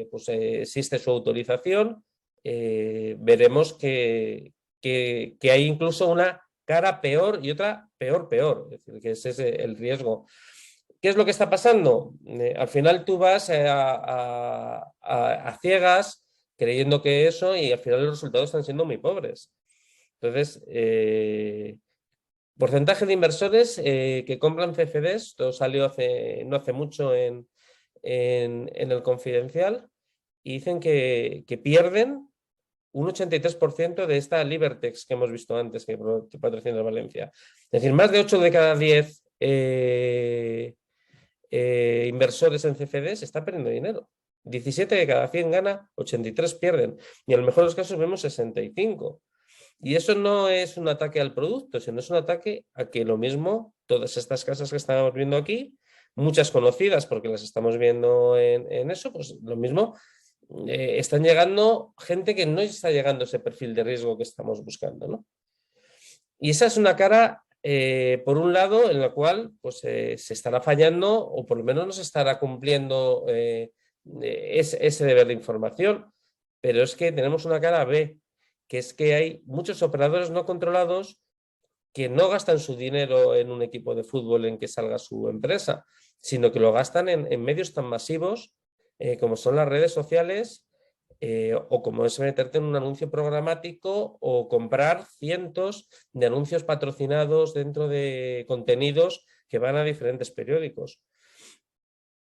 pues, existe su autorización. Veremos que hay incluso una cara peor y otra peor. Es decir, que ese es el riesgo. ¿Qué es lo que está pasando? Al final tú vas a ciegas creyendo que eso y al final los resultados están siendo muy pobres. Entonces, porcentaje de inversores que compran CFDs, esto salió no hace mucho en el Confidencial, y dicen que pierden un 83% de esta Libertex que hemos visto antes, que patrocina Valencia. Es decir, más de 8 de cada 10 inversores en CFDs están perdiendo dinero. 17 de cada 100 gana, 83 pierden. Y en el mejor de los casos vemos 65. Y eso no es un ataque al producto, sino es un ataque a que lo mismo, todas estas casas que estamos viendo aquí, muchas conocidas porque las estamos viendo en eso, pues lo mismo, están llegando gente que no está llegando a ese perfil de riesgo que estamos buscando, ¿no? Y esa es una cara, por un lado, en la cual pues, se estará fallando o por lo menos no se estará cumpliendo ese deber de información. Pero es que tenemos una cara B, que es que hay muchos operadores no controlados que no gastan su dinero en un equipo de fútbol en que salga su empresa, sino que lo gastan en medios tan masivos como son las redes sociales, o como es meterte en un anuncio programático o comprar cientos de anuncios patrocinados dentro de contenidos que van a diferentes periódicos.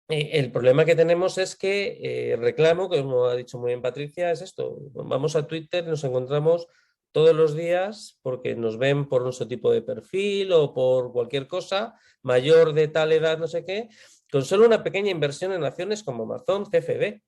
El problema que tenemos es que reclamo, que como ha dicho muy bien Patricia, es esto. Vamos a Twitter y nos encontramos todos los días porque nos ven por nuestro tipo de perfil o por cualquier cosa, mayor de tal edad, no sé qué, con solo una pequeña inversión en acciones como Amazon, CFD.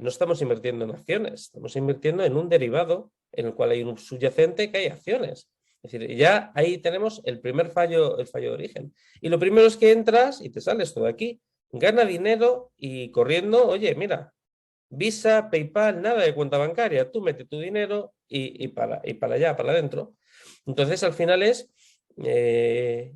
No estamos invirtiendo en acciones, estamos invirtiendo en un derivado en el cual hay un subyacente que hay acciones. Es decir, ya ahí tenemos el primer fallo, el fallo de origen. Y lo primero es que entras y te sales todo aquí. Gana dinero y corriendo, oye, mira, Visa, PayPal, nada de cuenta bancaria, tú metes tu dinero y para allá, para adentro. Entonces, al final es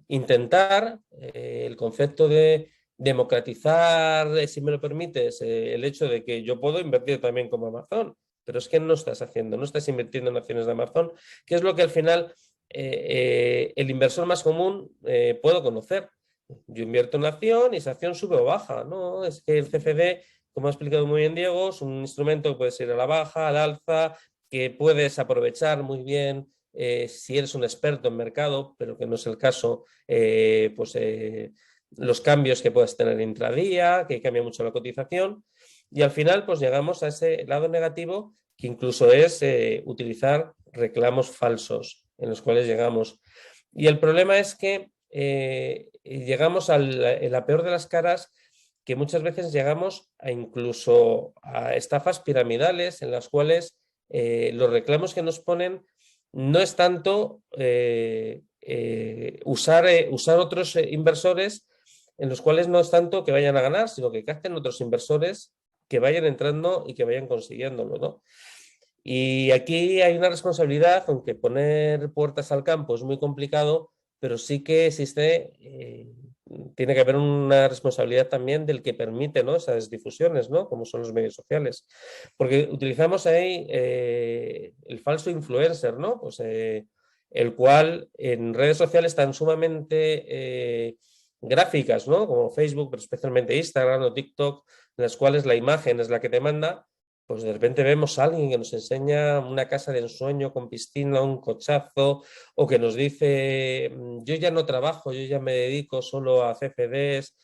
intentar el concepto de democratizar, si me lo permites, el hecho de que yo puedo invertir también como Amazon, pero es que no estás haciendo, no estás invirtiendo en acciones de Amazon, que es lo que al final el inversor más común puedo conocer. Yo invierto en acción y esa acción sube o baja, ¿no? Es que el CFD, como ha explicado muy bien Diego, es un instrumento que puede ser a la baja, al alza, que puedes aprovechar muy bien si eres un experto en mercado, pero que no es el caso, los cambios que puedas tener intradía, que cambia mucho la cotización, y al final pues llegamos a ese lado negativo que incluso es utilizar reclamos falsos en los cuales llegamos. Y el problema es que llegamos en la peor de las caras, que muchas veces llegamos a incluso a estafas piramidales en las cuales los reclamos que nos ponen no es tanto usar otros inversores en los cuales no es tanto que vayan a ganar, sino que capten otros inversores que vayan entrando y que vayan consiguiéndolo, ¿no? Y aquí hay una responsabilidad, aunque poner puertas al campo es muy complicado, pero sí que existe, tiene que haber una responsabilidad también del que permite, ¿no?, esas difusiones, ¿no?, como son los medios sociales. Porque utilizamos ahí el falso influencer, ¿no?, pues, el cual en redes sociales están sumamente gráficas, ¿no?, como Facebook, pero especialmente Instagram o TikTok, en las cuales la imagen es la que te manda. Pues de repente vemos a alguien que nos enseña una casa de ensueño con piscina, un cochazo, o que nos dice, yo ya no trabajo, yo ya me dedico solo a CFDs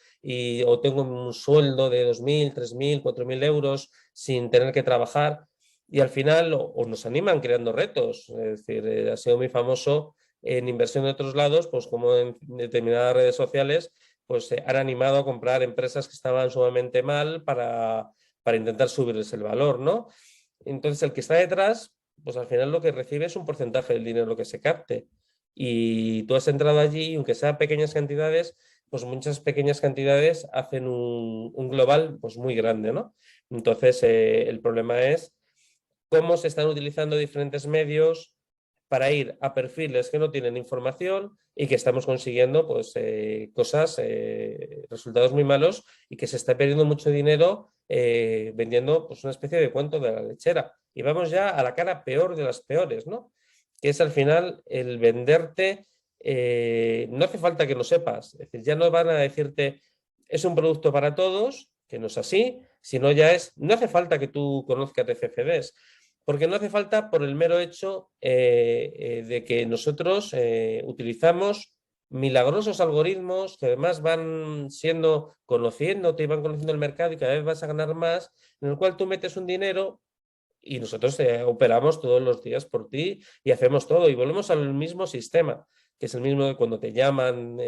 o tengo un sueldo de 2.000, 3.000, 4.000 euros sin tener que trabajar. Y al final o nos animan creando retos. Es decir, ha sido muy famoso en inversión de otros lados, pues como en determinadas redes sociales, pues han animado a comprar empresas que estaban sumamente mal para intentar subirles el valor, ¿no? Entonces, el que está detrás, pues al final lo que recibe es un porcentaje del dinero que se capte. Y tú has entrado allí, aunque sean pequeñas cantidades, pues muchas pequeñas cantidades hacen un global pues muy grande, ¿no? Entonces, el problema es cómo se están utilizando diferentes medios para ir a perfiles que no tienen información y que estamos consiguiendo pues, cosas, resultados muy malos y que se está perdiendo mucho dinero vendiendo pues, una especie de cuento de la lechera. Y vamos ya a la cara peor de las peores, ¿no? Que es al final el venderte, no hace falta que lo sepas, es decir, ya no van a decirte es un producto para todos, que no es así, sino ya es, no hace falta que tú conozcas de CFDs, porque no hace falta por el mero hecho de que nosotros utilizamos milagrosos algoritmos que además van siendo conociéndote y van conociendo el mercado y cada vez vas a ganar más, en el cual tú metes un dinero y nosotros operamos todos los días por ti y hacemos todo y volvemos al mismo sistema, que es el mismo de cuando te llaman,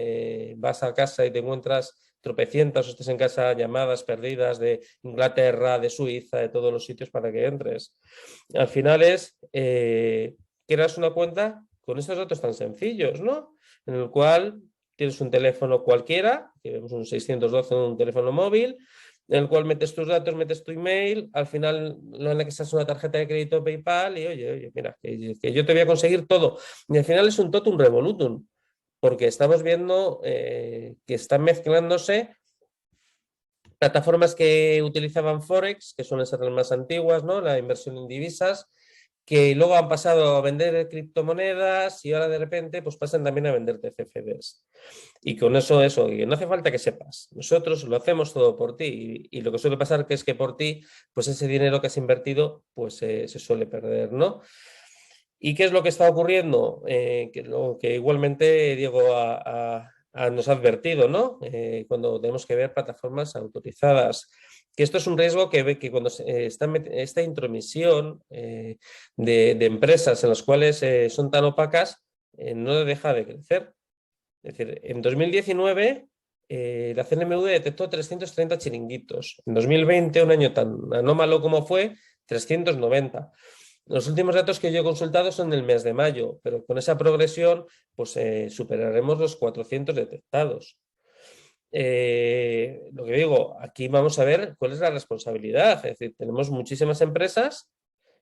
vas a casa y te encuentras tropecientas o estés en casa llamadas perdidas de Inglaterra, de Suiza, de todos los sitios para que entres. Al final es creas una cuenta con estos datos tan sencillos, ¿no? En el cual tienes un teléfono cualquiera, que vemos un 612 en un teléfono móvil, en el cual metes tus datos, metes tu email, al final lo anexas a una tarjeta de crédito PayPal y oye, mira, que yo te voy a conseguir todo. Y al final es un totum revolutum, porque estamos viendo que están mezclándose plataformas que utilizaban Forex, que suelen ser las más antiguas, ¿no?, la inversión en divisas, que luego han pasado a vender criptomonedas y ahora de repente pues pasan también a venderte CFDs. Y con eso, y no hace falta que sepas. Nosotros lo hacemos todo por ti y lo que suele pasar que es que por ti, pues ese dinero que has invertido, pues se suele perder, ¿no? ¿Y qué es lo que está ocurriendo? Que lo que igualmente Diego nos ha advertido, ¿no? Cuando tenemos que ver plataformas autorizadas. Que esto es un riesgo que cuando está esta intromisión de empresas en las cuales son tan opacas, no deja de crecer. Es decir, en 2019 la CNMV detectó 330 chiringuitos. En 2020, un año tan anómalo como fue, 390. Los últimos datos que yo he consultado son del mes de mayo, pero con esa progresión pues superaremos los 400 detectados. Lo que digo, aquí vamos a ver cuál es la responsabilidad. Es decir, tenemos muchísimas empresas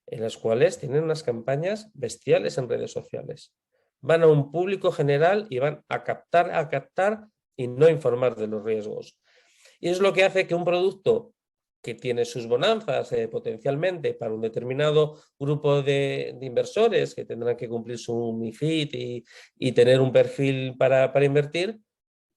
en las cuales tienen unas campañas bestiales en redes sociales. Van a un público general y van a captar y no informar de los riesgos. Y es lo que hace que un producto que tiene sus bonanzas potencialmente para un determinado grupo de inversores que tendrán que cumplir su MiFID y tener un perfil para invertir,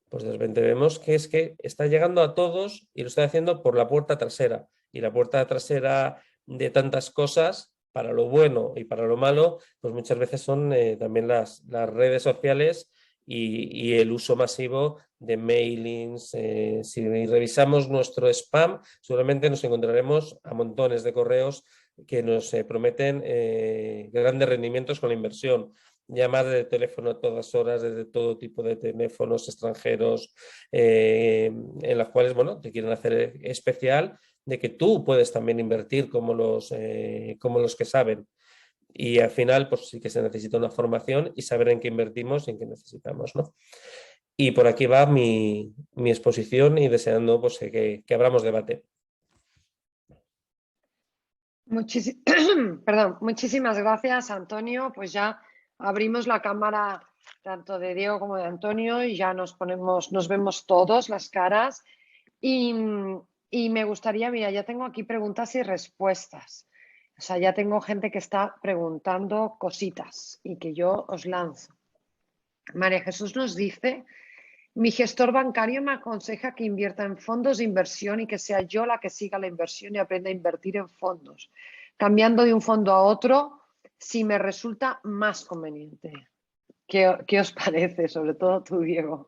pues de repente vemos que es que está llegando a todos y lo está haciendo por la puerta trasera. Y la puerta trasera de tantas cosas, para lo bueno y para lo malo, pues muchas veces son también las redes sociales y el uso masivo de mailings. Si revisamos nuestro spam, seguramente nos encontraremos a montones de correos que nos prometen grandes rendimientos con la inversión. Llamar de teléfono a todas horas, desde todo tipo de teléfonos extranjeros, en las cuales, bueno, te quieren hacer especial de que tú puedes también invertir como los que saben. Y al final, pues sí que se necesita una formación y saber en qué invertimos y en qué necesitamos, ¿no? Y por aquí va mi exposición y deseando pues, que abramos debate. Perdón, muchísimas gracias, Antonio. Pues ya abrimos la cámara tanto de Diego como de Antonio y ya nos vemos todos las caras. Y me gustaría, mira, ya tengo aquí preguntas y respuestas. O sea, ya tengo gente que está preguntando cositas y que yo os lanzo. María Jesús nos dice: mi gestor bancario me aconseja que invierta en fondos de inversión y que sea yo la que siga la inversión y aprenda a invertir en fondos, cambiando de un fondo a otro si me resulta más conveniente. ¿Qué os parece? Sobre todo tú, Diego.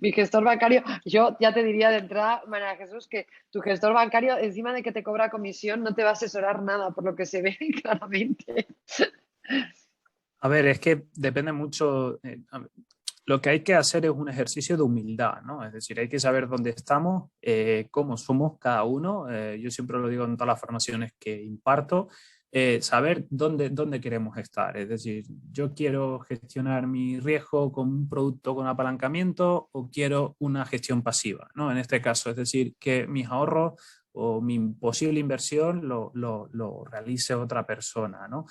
Mi gestor bancario, yo ya te diría de entrada, María Jesús, que tu gestor bancario, encima de que te cobra comisión, no te va a asesorar nada, por lo que se ve claramente. A ver, es que depende mucho. Lo que hay que hacer es un ejercicio de humildad, ¿no? Es decir, hay que saber dónde estamos, cómo somos cada uno. Yo siempre lo digo en todas las formaciones que imparto, saber dónde queremos estar. Es decir, yo quiero gestionar mi riesgo con un producto con apalancamiento o quiero una gestión pasiva, ¿no? En este caso, es decir, que mis ahorros o mi posible inversión lo realice otra persona, ¿no?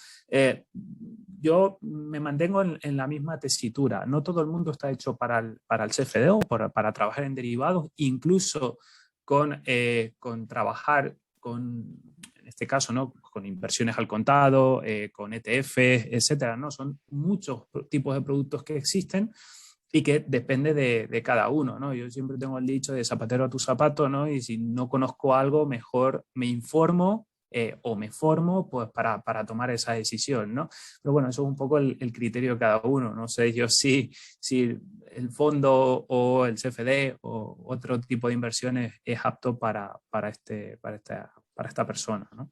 Yo me mantengo en la misma tesitura. No todo el mundo está hecho para el CFD o para trabajar en derivados, incluso con trabajar en este caso, ¿no? Con inversiones al contado, con ETFs, etcétera, ¿no? Son muchos tipos de productos que existen y que depende de cada uno, ¿no? Yo siempre tengo el dicho de zapatero a tu zapato, ¿no? Y si no conozco algo, mejor me informo o me formo pues, para tomar esa decisión, ¿no? Pero bueno, eso es un poco el criterio de cada uno. No sé yo si el fondo o el CFD o otro tipo de inversiones es apto para esta persona, ¿no?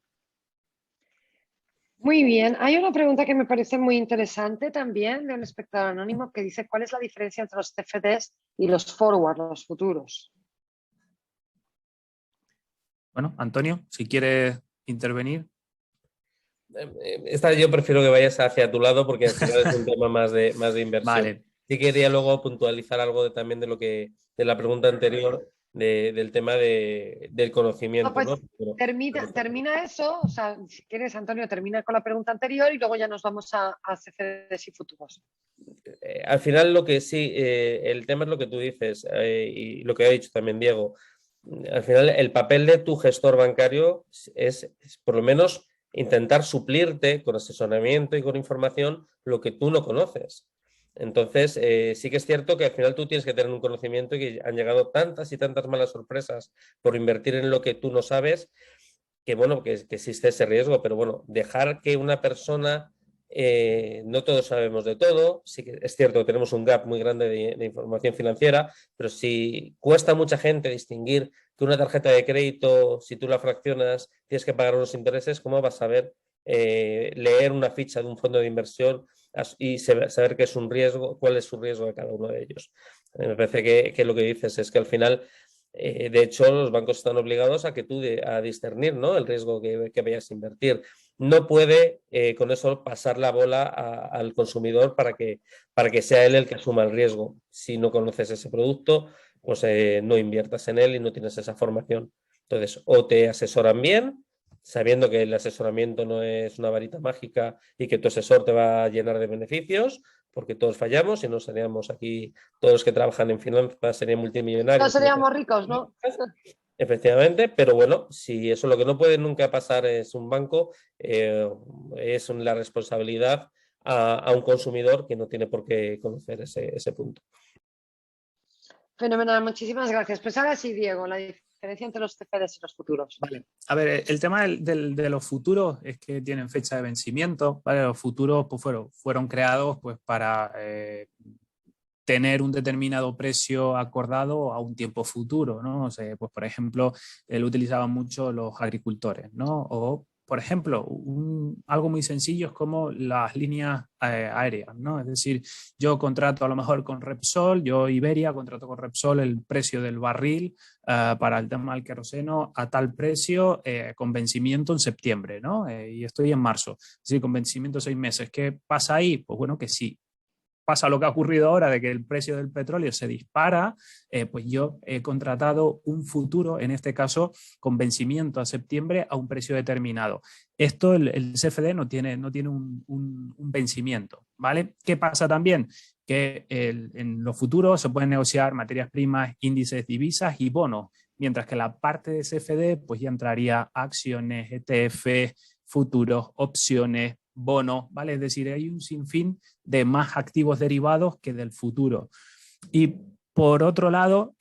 Muy bien. Hay una pregunta que me parece muy interesante también de un espectador anónimo que dice: ¿cuál es la diferencia entre los CFDs y los forward, los futuros? Bueno, Antonio, si quieres intervenir. Esta yo prefiero que vayas hacia tu lado porque al final es un tema más de inversión. Vale. Sí quería luego puntualizar algo también de la pregunta anterior del tema del conocimiento. No, pues ¿no? termina eso. O sea, si quieres, Antonio, termina con la pregunta anterior y luego ya nos vamos a CFDs y futuros. Al final lo que sí, el tema es lo que tú dices y lo que ha dicho también Diego. Al final el papel de tu gestor bancario es por lo menos intentar suplirte con asesoramiento y con información lo que tú no conoces. Entonces, sí que es cierto que al final tú tienes que tener un conocimiento y que han llegado tantas y tantas malas sorpresas por invertir en lo que tú no sabes, que bueno, que existe ese riesgo, pero bueno, dejar que una persona, no todos sabemos de todo, sí que es cierto que tenemos un gap muy grande de información financiera, pero si cuesta a mucha gente distinguir que una tarjeta de crédito, si tú la fraccionas, tienes que pagar unos intereses, ¿cómo vas a saber leer una ficha de un fondo de inversión y saber qué es un riesgo, cuál es su riesgo de cada uno de ellos? Me parece que lo que dices es que al final, de hecho, los bancos están obligados a que tú a discernir, ¿no?, el riesgo que vayas a invertir. No puede con eso pasar la bola al consumidor para que sea él el que asuma el riesgo. Si no conoces ese producto, pues no inviertas en él y no tienes esa formación. Entonces, o te asesoran bien, sabiendo que el asesoramiento no es una varita mágica y que tu asesor te va a llenar de beneficios, porque todos fallamos y no seríamos aquí, todos los que trabajan en finanzas serían multimillonarios. No seríamos ricos, ¿no? Efectivamente, pero bueno, si eso lo que no puede nunca pasar es un banco, es la responsabilidad a un consumidor que no tiene por qué conocer ese punto. Fenomenal, muchísimas gracias. Pues ahora sí, Diego, la diferencia entre los CFDs y los futuros. Vale. A ver, el tema de los futuros es que tienen fecha de vencimiento, ¿vale? Los futuros pues, fueron creados pues, para tener un determinado precio acordado a un tiempo futuro, ¿no? O sea, pues, por ejemplo, lo utilizaban mucho los agricultores, ¿no? O, por ejemplo, algo muy sencillo es como las líneas aéreas, ¿no? Es decir, yo contrato a lo mejor con Repsol, yo Iberia contrato con Repsol el precio del barril para el tema del queroseno a tal precio con vencimiento en septiembre, ¿no? Y estoy en marzo, es decir, con vencimiento 6 meses. ¿Qué pasa ahí? Pues bueno, que sí. Pasa lo que ha ocurrido ahora de que el precio del petróleo se dispara, pues yo he contratado un futuro, en este caso con vencimiento a septiembre a un precio determinado. Esto el CFD no tiene un vencimiento, ¿vale? ¿Qué pasa también? Que en los futuros se pueden negociar materias primas, índices, divisas y bonos, mientras que la parte de CFD pues ya entraría acciones, ETF, futuros, opciones, bonos, ¿vale? Es decir, hay un sinfín de más activos derivados que del futuro. Y por otro lado,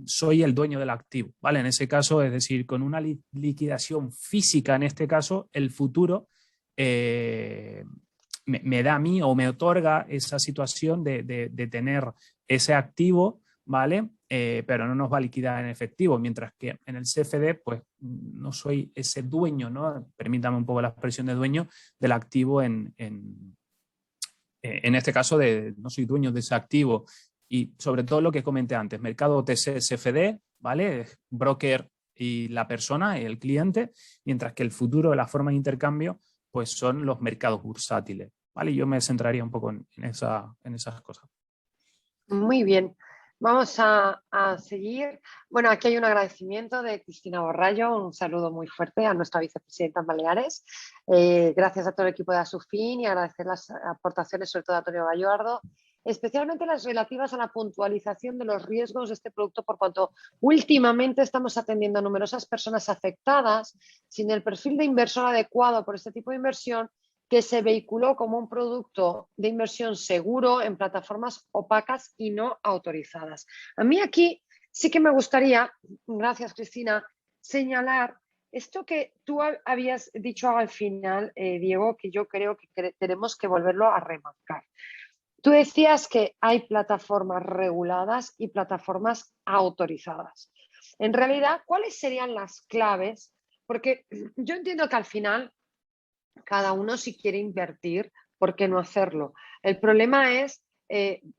soy el dueño del activo, ¿vale? En ese caso, es decir, con una liquidación física, en este caso, el futuro me da a mí o me otorga esa situación de tener ese activo, ¿vale? Pero no nos va a liquidar en efectivo, mientras que en el CFD, pues no soy ese dueño, ¿no? Permítame un poco la expresión de dueño del activo en este caso no soy dueño de ese activo. Y sobre todo lo que comenté antes, mercado OTC, CFD, ¿vale? Broker y la persona, el cliente, mientras que el futuro, la forma de intercambio, pues son los mercados bursátiles, ¿vale? Yo me centraría un poco en esas cosas. Muy bien. Vamos a seguir. Bueno, aquí hay un agradecimiento de Cristina Borrallo, un saludo muy fuerte a nuestra vicepresidenta en Baleares. Gracias a todo el equipo de Asufin y agradecer las aportaciones, sobre todo a Antonio Gallardo, especialmente las relativas a la puntualización de los riesgos de este producto, por cuanto últimamente estamos atendiendo a numerosas personas afectadas sin el perfil de inversor adecuado por este tipo de inversión, que se vehiculó como un producto de inversión seguro en plataformas opacas y no autorizadas. A mí aquí sí que me gustaría, gracias Cristina, señalar esto que tú habías dicho al final, Diego, que yo creo que tenemos que volverlo a remarcar. Tú decías que hay plataformas reguladas y plataformas autorizadas. En realidad, ¿cuáles serían las claves? Porque yo entiendo que al final cada uno, si quiere invertir, ¿por qué no hacerlo? El problema es,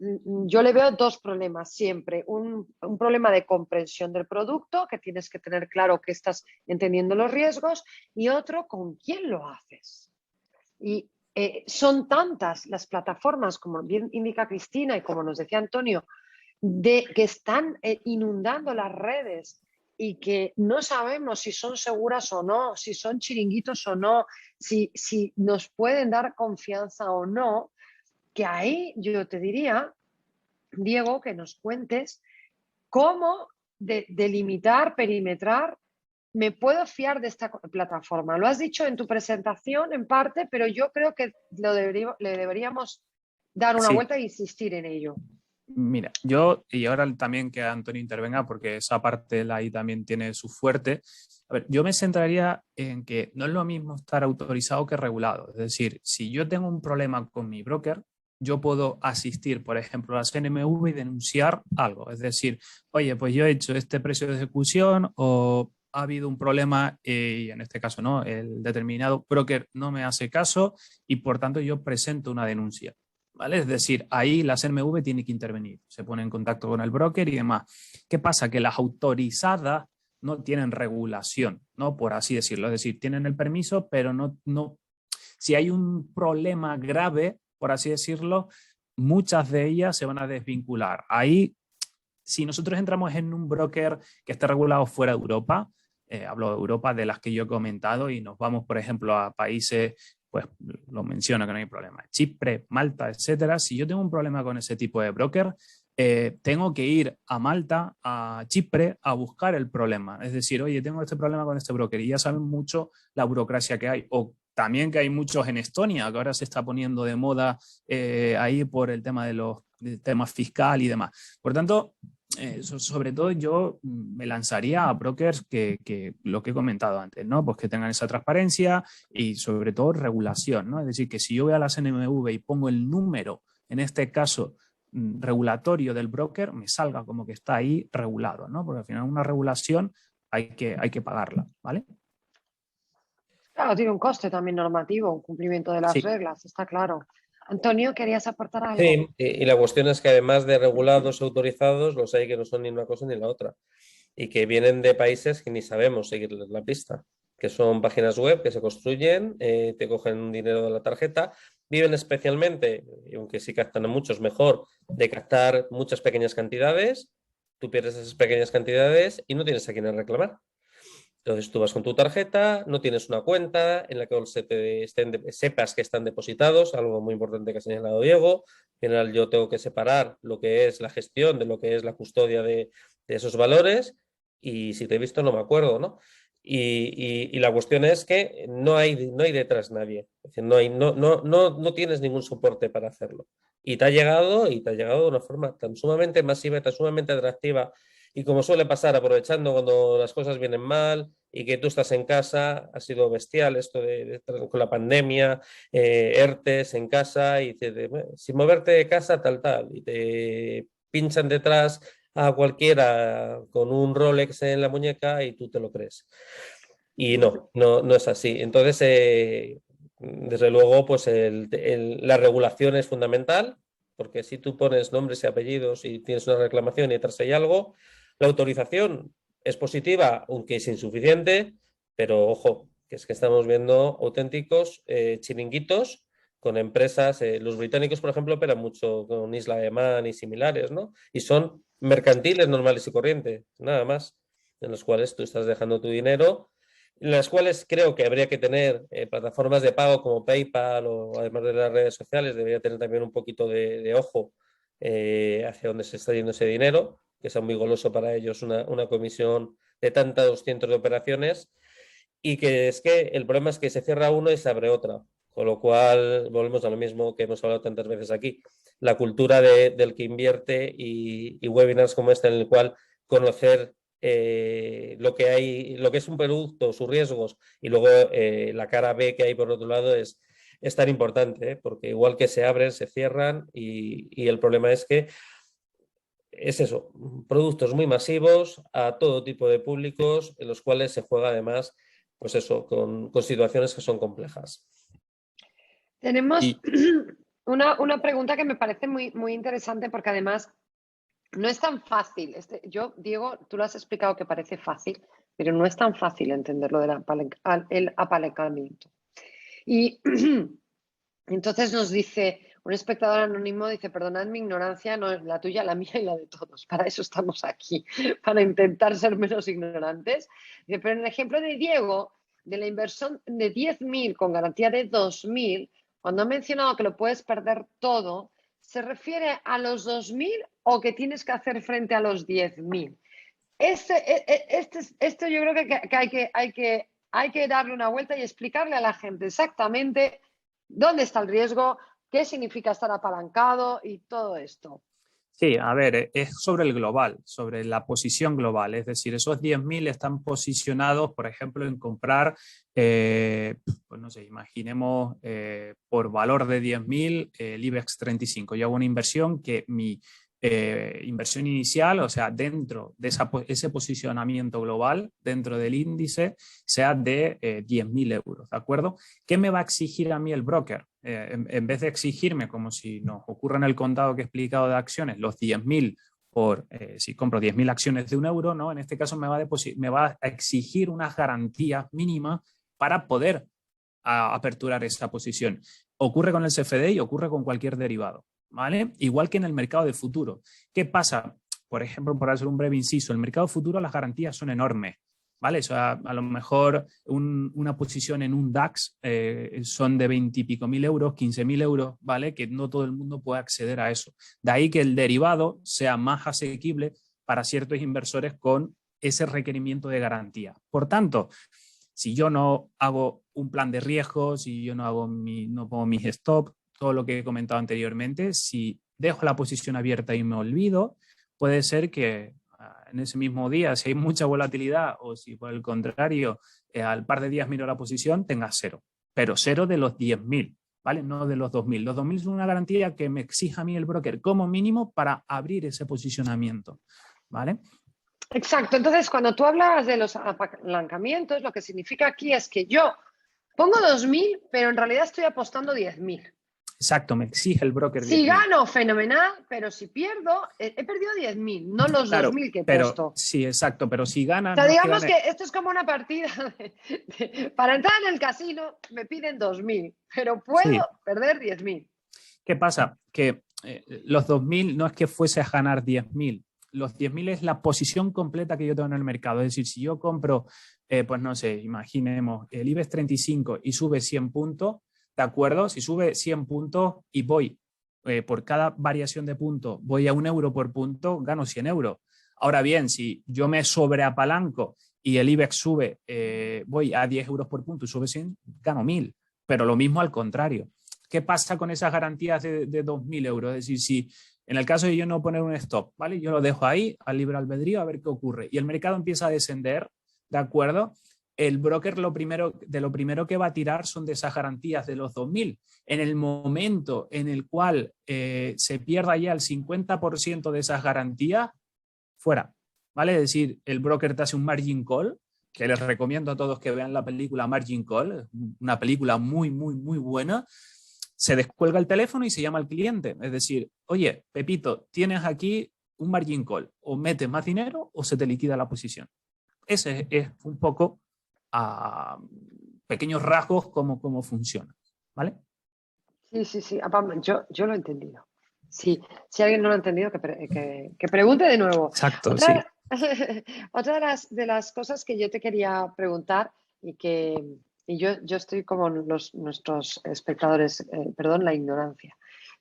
yo le veo dos problemas siempre. Un problema de comprensión del producto, que tienes que tener claro que estás entendiendo los riesgos, y otro, ¿con quién lo haces? Y son tantas las plataformas, como bien indica Cristina y como nos decía Antonio, que están inundando las redes y que no sabemos si son seguras o no, si son chiringuitos o no, si nos pueden dar confianza o no, que ahí yo te diría, Diego, que nos cuentes cómo delimitar, perimetrar me puedo fiar de esta plataforma. Lo has dicho en tu presentación en parte, pero yo creo que le deberíamos dar una Sí. vuelta e insistir en ello. Mira, yo, y ahora también que Antonio intervenga, porque esa parte él ahí también tiene su fuerte. A ver, yo me centraría en que no es lo mismo estar autorizado que regulado. Es decir, si yo tengo un problema con mi broker, yo puedo asistir, por ejemplo, a la CNMV y denunciar algo. Es decir, oye, pues yo he hecho este precio de ejecución o ha habido un problema y en este caso no, el determinado broker no me hace caso y por tanto yo presento una denuncia. ¿Vale? Es decir, ahí la CNMV tiene que intervenir, se pone en contacto con el broker y demás. ¿Qué pasa? Que las autorizadas no tienen regulación, ¿no? Por así decirlo. Es decir, tienen el permiso, pero no. Si hay un problema grave, por así decirlo, muchas de ellas se van a desvincular. Ahí, si nosotros entramos en un broker que esté regulado fuera de Europa, hablo de Europa, de las que yo he comentado, y nos vamos, por ejemplo, a países, pues lo menciono que no hay problema, Chipre, Malta, etcétera. Si yo tengo un problema con ese tipo de broker, tengo que ir a Malta, a Chipre, a buscar el problema. Es decir, oye, tengo este problema con este broker y ya saben mucho la burocracia que hay. O también que hay muchos en Estonia, que ahora se está poniendo de moda ahí por el tema de los temas fiscal y demás. Por tanto, sobre todo yo me lanzaría a brokers que lo que he comentado antes, ¿no? Pues que tengan esa transparencia y sobre todo regulación, ¿no? Es decir, que si yo voy a la CNMV y pongo el número, en este caso regulatorio del broker, me salga como que está ahí regulado, ¿no? Porque al final una regulación hay que pagarla, ¿vale? Claro, tiene un coste también normativo, un cumplimiento de las Sí. reglas, está claro. Antonio, ¿querías aportar algo? Sí, y la cuestión es que además de regulados autorizados, los hay que no son ni una cosa ni la otra y que vienen de países que ni sabemos seguirles la pista, que son páginas web que se construyen, te cogen dinero de la tarjeta, viven especialmente, y aunque sí captan a muchos, mejor, de captar muchas pequeñas cantidades, tú pierdes esas pequeñas cantidades y no tienes a quién reclamar. Entonces tú vas con tu tarjeta, no tienes una cuenta en la que sepas que están depositados, algo muy importante que ha señalado Diego. En general yo tengo que separar lo que es la gestión de lo que es la custodia de esos valores y si te he visto no me acuerdo, ¿no? Y la cuestión es que no hay detrás nadie, es decir, no tienes ningún soporte para hacerlo. Y te ha llegado de una forma tan sumamente masiva, tan sumamente atractiva y como suele pasar, aprovechando cuando las cosas vienen mal y que tú estás en casa, ha sido bestial esto con la pandemia, ERTES en casa y sin moverte de casa tal, y te pinchan detrás a cualquiera con un Rolex en la muñeca y tú te lo crees. Y no es así. Entonces, desde luego, pues la regulación es fundamental, porque si tú pones nombres y apellidos y tienes una reclamación y detrás hay algo, la autorización es positiva, aunque es insuficiente, pero ojo, que es que estamos viendo auténticos chiringuitos con empresas, los británicos, por ejemplo, operan mucho con Isla de Man y similares, ¿no? Y son mercantiles normales y corrientes, nada más, en los cuales tú estás dejando tu dinero, en las cuales creo que habría que tener plataformas de pago como PayPal o además de las redes sociales, debería tener también un poquito de ojo hacia dónde se está yendo ese dinero, que sea muy goloso para ellos una comisión de tantos cientos de operaciones y que es que el problema es que se cierra uno y se abre otra, con lo cual volvemos a lo mismo que hemos hablado tantas veces aquí, la cultura del que invierte y webinars como este en el cual conocer lo que hay, lo que es un producto, sus riesgos y luego la cara B que hay por otro lado es tan importante, porque igual que se abren, se cierran y el problema es que es eso, productos muy masivos a todo tipo de públicos en los cuales se juega además, pues eso, con situaciones que son complejas. Tenemos una pregunta que me parece muy, muy interesante porque además no es tan fácil. Diego, tú lo has explicado que parece fácil, pero no es tan fácil entenderlo del apalancamiento. Y entonces nos dice, un espectador anónimo dice, perdonad mi ignorancia, no es la tuya, la mía y la de todos. Para eso estamos aquí, para intentar ser menos ignorantes. Dice, pero en el ejemplo de Diego, de la inversión de 10.000 con garantía de 2.000, cuando ha mencionado que lo puedes perder todo, ¿se refiere a los 2.000 o que tienes que hacer frente a los 10.000? Esto yo creo que hay que darle una vuelta y explicarle a la gente exactamente dónde está el riesgo, qué significa estar apalancado y todo esto. Sí, a ver, es sobre el global, sobre la posición global. Es decir, esos 10.000 están posicionados, por ejemplo, en comprar, pues no sé, imaginemos por valor de 10.000 el IBEX 35. Yo hago una inversión que mi inversión inicial, o sea, dentro de ese posicionamiento global, dentro del índice, sea de 10.000 euros, ¿de acuerdo? ¿Qué me va a exigir a mí el broker? En vez de exigirme, como si nos ocurre en el contado que he explicado de acciones, los 10.000 por, si compro 10.000 acciones de 1 euro, ¿no? En este caso me va a exigir unas garantías mínimas para poder aperturar esa posición. Ocurre con el CFD y ocurre con cualquier derivado, ¿vale? Igual que en el mercado de futuro. ¿Qué pasa? Por ejemplo, por hacer un breve inciso, el mercado futuro las garantías son enormes, ¿vale? O sea, a lo mejor una posición en un DAX son de 20 y pico mil euros, 15.000 euros, ¿vale? Que no todo el mundo puede acceder a eso. De ahí que el derivado sea más asequible para ciertos inversores con ese requerimiento de garantía. Por tanto, si yo no hago un plan de riesgo, si yo no pongo mis stop, todo lo que he comentado anteriormente, si dejo la posición abierta y me olvido, puede ser que en ese mismo día, si hay mucha volatilidad o si por el contrario, al par de días miro la posición, tenga cero, pero cero de los 10.000, ¿vale? No de los 2.000. Los 2.000 son una garantía que me exija a mí el broker como mínimo para abrir ese posicionamiento, ¿vale? Exacto, entonces cuando tú hablas de los apalancamientos, lo que significa aquí es que yo pongo 2.000, pero en realidad estoy apostando 10.000. Exacto, me exige el broker Si 10.000. gano, fenomenal, pero si pierdo, he perdido 10.000, no los Claro, 2.000 que he pero puesto. sí, exacto, pero si O gana, sea, no es que digamos gane. que esto es como una partida. Para entrar en el casino me piden 2.000, pero puedo Sí, perder 10.000. ¿qué pasa? Que los 2.000 no es que fuese a ganar 10.000. Los 10.000 es la posición completa que yo tengo en el mercado. Es decir, si yo compro, pues no sé, imaginemos el IBEX 35 y sube 100 puntos, ¿de acuerdo? Si sube 100 puntos y voy por cada variación de puntos, voy a 1 euro por punto, gano 100 euros. Ahora bien, si yo me sobreapalanco y el IBEX sube, voy a 10 euros por punto y sube 100, gano 1.000. Pero lo mismo al contrario. ¿Qué pasa con esas garantías de 2.000 euros? Es decir, si en el caso de yo no poner un stop, ¿vale? Yo lo dejo ahí al libre albedrío a ver qué ocurre. Y el mercado empieza a descender, ¿de acuerdo? El broker lo primero que va a tirar son de esas garantías de los 2.000. En el momento en el cual se pierda ya el 50% de esas garantías, fuera, ¿vale? Es decir, el broker te hace un margin call, que les recomiendo a todos que vean la película Margin Call, una película muy, muy, muy buena. Se descuelga el teléfono y se llama al cliente. Es decir, oye, Pepito, tienes aquí un margin call, o metes más dinero o se te liquida la posición. Ese es un poco a pequeños rasgos cómo funciona, ¿vale? Sí. Yo lo he entendido. Sí, si alguien no lo ha entendido, que pregunte de nuevo. Exacto, sí. Otra, otra de las cosas que yo te quería preguntar y yo estoy como nuestros espectadores, perdón la ignorancia,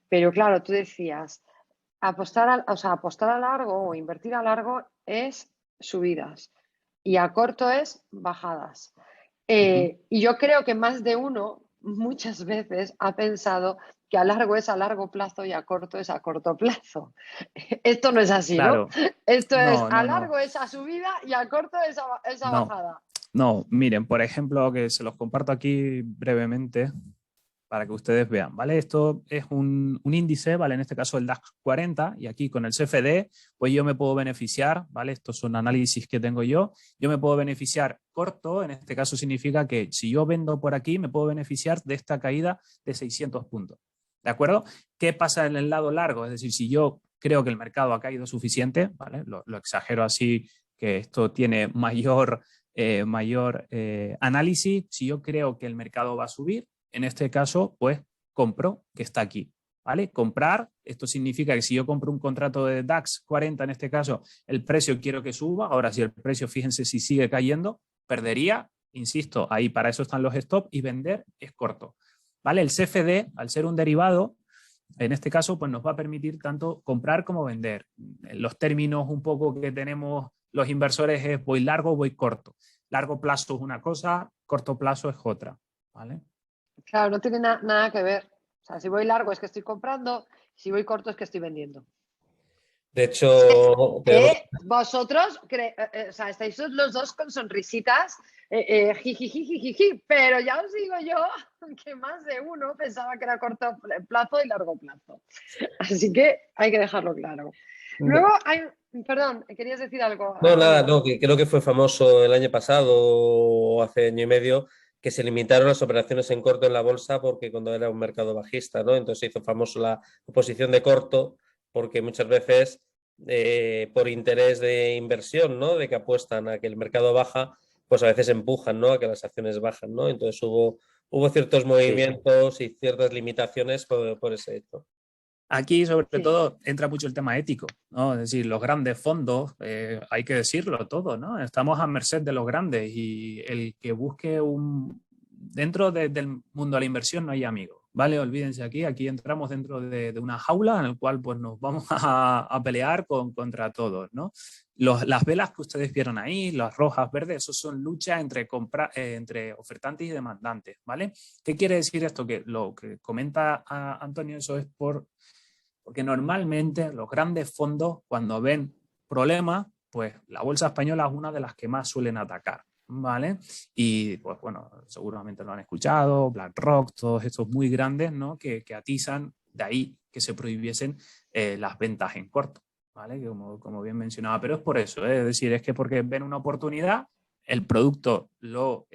pero claro, tú decías, apostar a largo o invertir a largo es subidas y a corto es bajadas. Y yo creo que más de uno muchas veces ha pensado que a largo es a largo plazo y a corto es a corto plazo. Esto no es así, ¿no? Claro. Esto es No, a no, no. largo es a subida y a corto es a No, bajada. no. Miren, por ejemplo, que se los comparto aquí brevemente para que ustedes vean, ¿vale? Esto es un índice, ¿vale? En este caso el DAX 40 y aquí con el CFD, pues yo me puedo beneficiar, ¿vale? Estos son análisis que tengo yo. Yo me puedo beneficiar corto, en este caso significa que si yo vendo por aquí, me puedo beneficiar de esta caída de 600 puntos, ¿de acuerdo? ¿Qué pasa en el lado largo? Es decir, si yo creo que el mercado ha caído suficiente, ¿vale? Lo exagero así, que esto tiene mayor análisis. Si yo creo que el mercado va a subir, en este caso, pues compro, que está aquí, ¿vale? Comprar, esto significa que si yo compro un contrato de DAX 40, en este caso, el precio quiero que suba. Ahora, si el precio, fíjense, si sigue cayendo, perdería, insisto, ahí para eso están los stop, y vender es corto, ¿vale? El CFD, al ser un derivado, en este caso, pues nos va a permitir tanto comprar como vender. Los términos un poco que tenemos los inversores es voy largo, voy corto. Largo plazo es una cosa, corto plazo es otra, ¿vale? Claro, no tiene nada que ver. O sea, si voy largo es que estoy comprando, si voy corto es que estoy vendiendo. De hecho, Vosotros o sea, estáis los dos con sonrisitas, jiji, pero ya os digo yo que más de uno pensaba que era corto plazo y largo plazo. Así que hay que dejarlo claro. Luego perdón, querías decir algo, no, nada, Antonio. no, que creo que fue famoso el año pasado o hace año y medio que se limitaron las operaciones en corto en la bolsa porque cuando era un mercado bajista, ¿no? Entonces se hizo famoso la oposición de corto porque muchas veces por interés de inversión, ¿no? De que apuestan a que el mercado baja, pues a veces empujan, ¿no? A que las acciones bajan, ¿no? Entonces hubo ciertos movimientos y ciertas limitaciones por ese hecho. Aquí, sobre Sí. todo, entra mucho el tema ético, ¿no? Es decir, los grandes fondos, hay que decirlo todo, ¿no? Estamos a merced de los grandes y el que busque dentro del mundo de la inversión no hay amigos, ¿vale? Olvídense aquí entramos dentro de una jaula en la cual pues, nos vamos a pelear contra todos, ¿no? Las velas que ustedes vieron ahí, las rojas, verdes, eso son luchas entre ofertantes y demandantes, ¿vale? ¿Qué quiere decir esto? Que lo que comenta Antonio, eso es porque normalmente los grandes fondos, cuando ven problemas, pues la bolsa española es una de las que más suelen atacar, ¿vale? Y pues bueno, seguramente lo han escuchado, BlackRock, todos estos muy grandes, ¿no? Que atizan, de ahí que se prohibiesen las ventas en corto, ¿vale? Que como bien mencionaba, pero es por eso, es decir, es que porque ven una oportunidad, el producto lo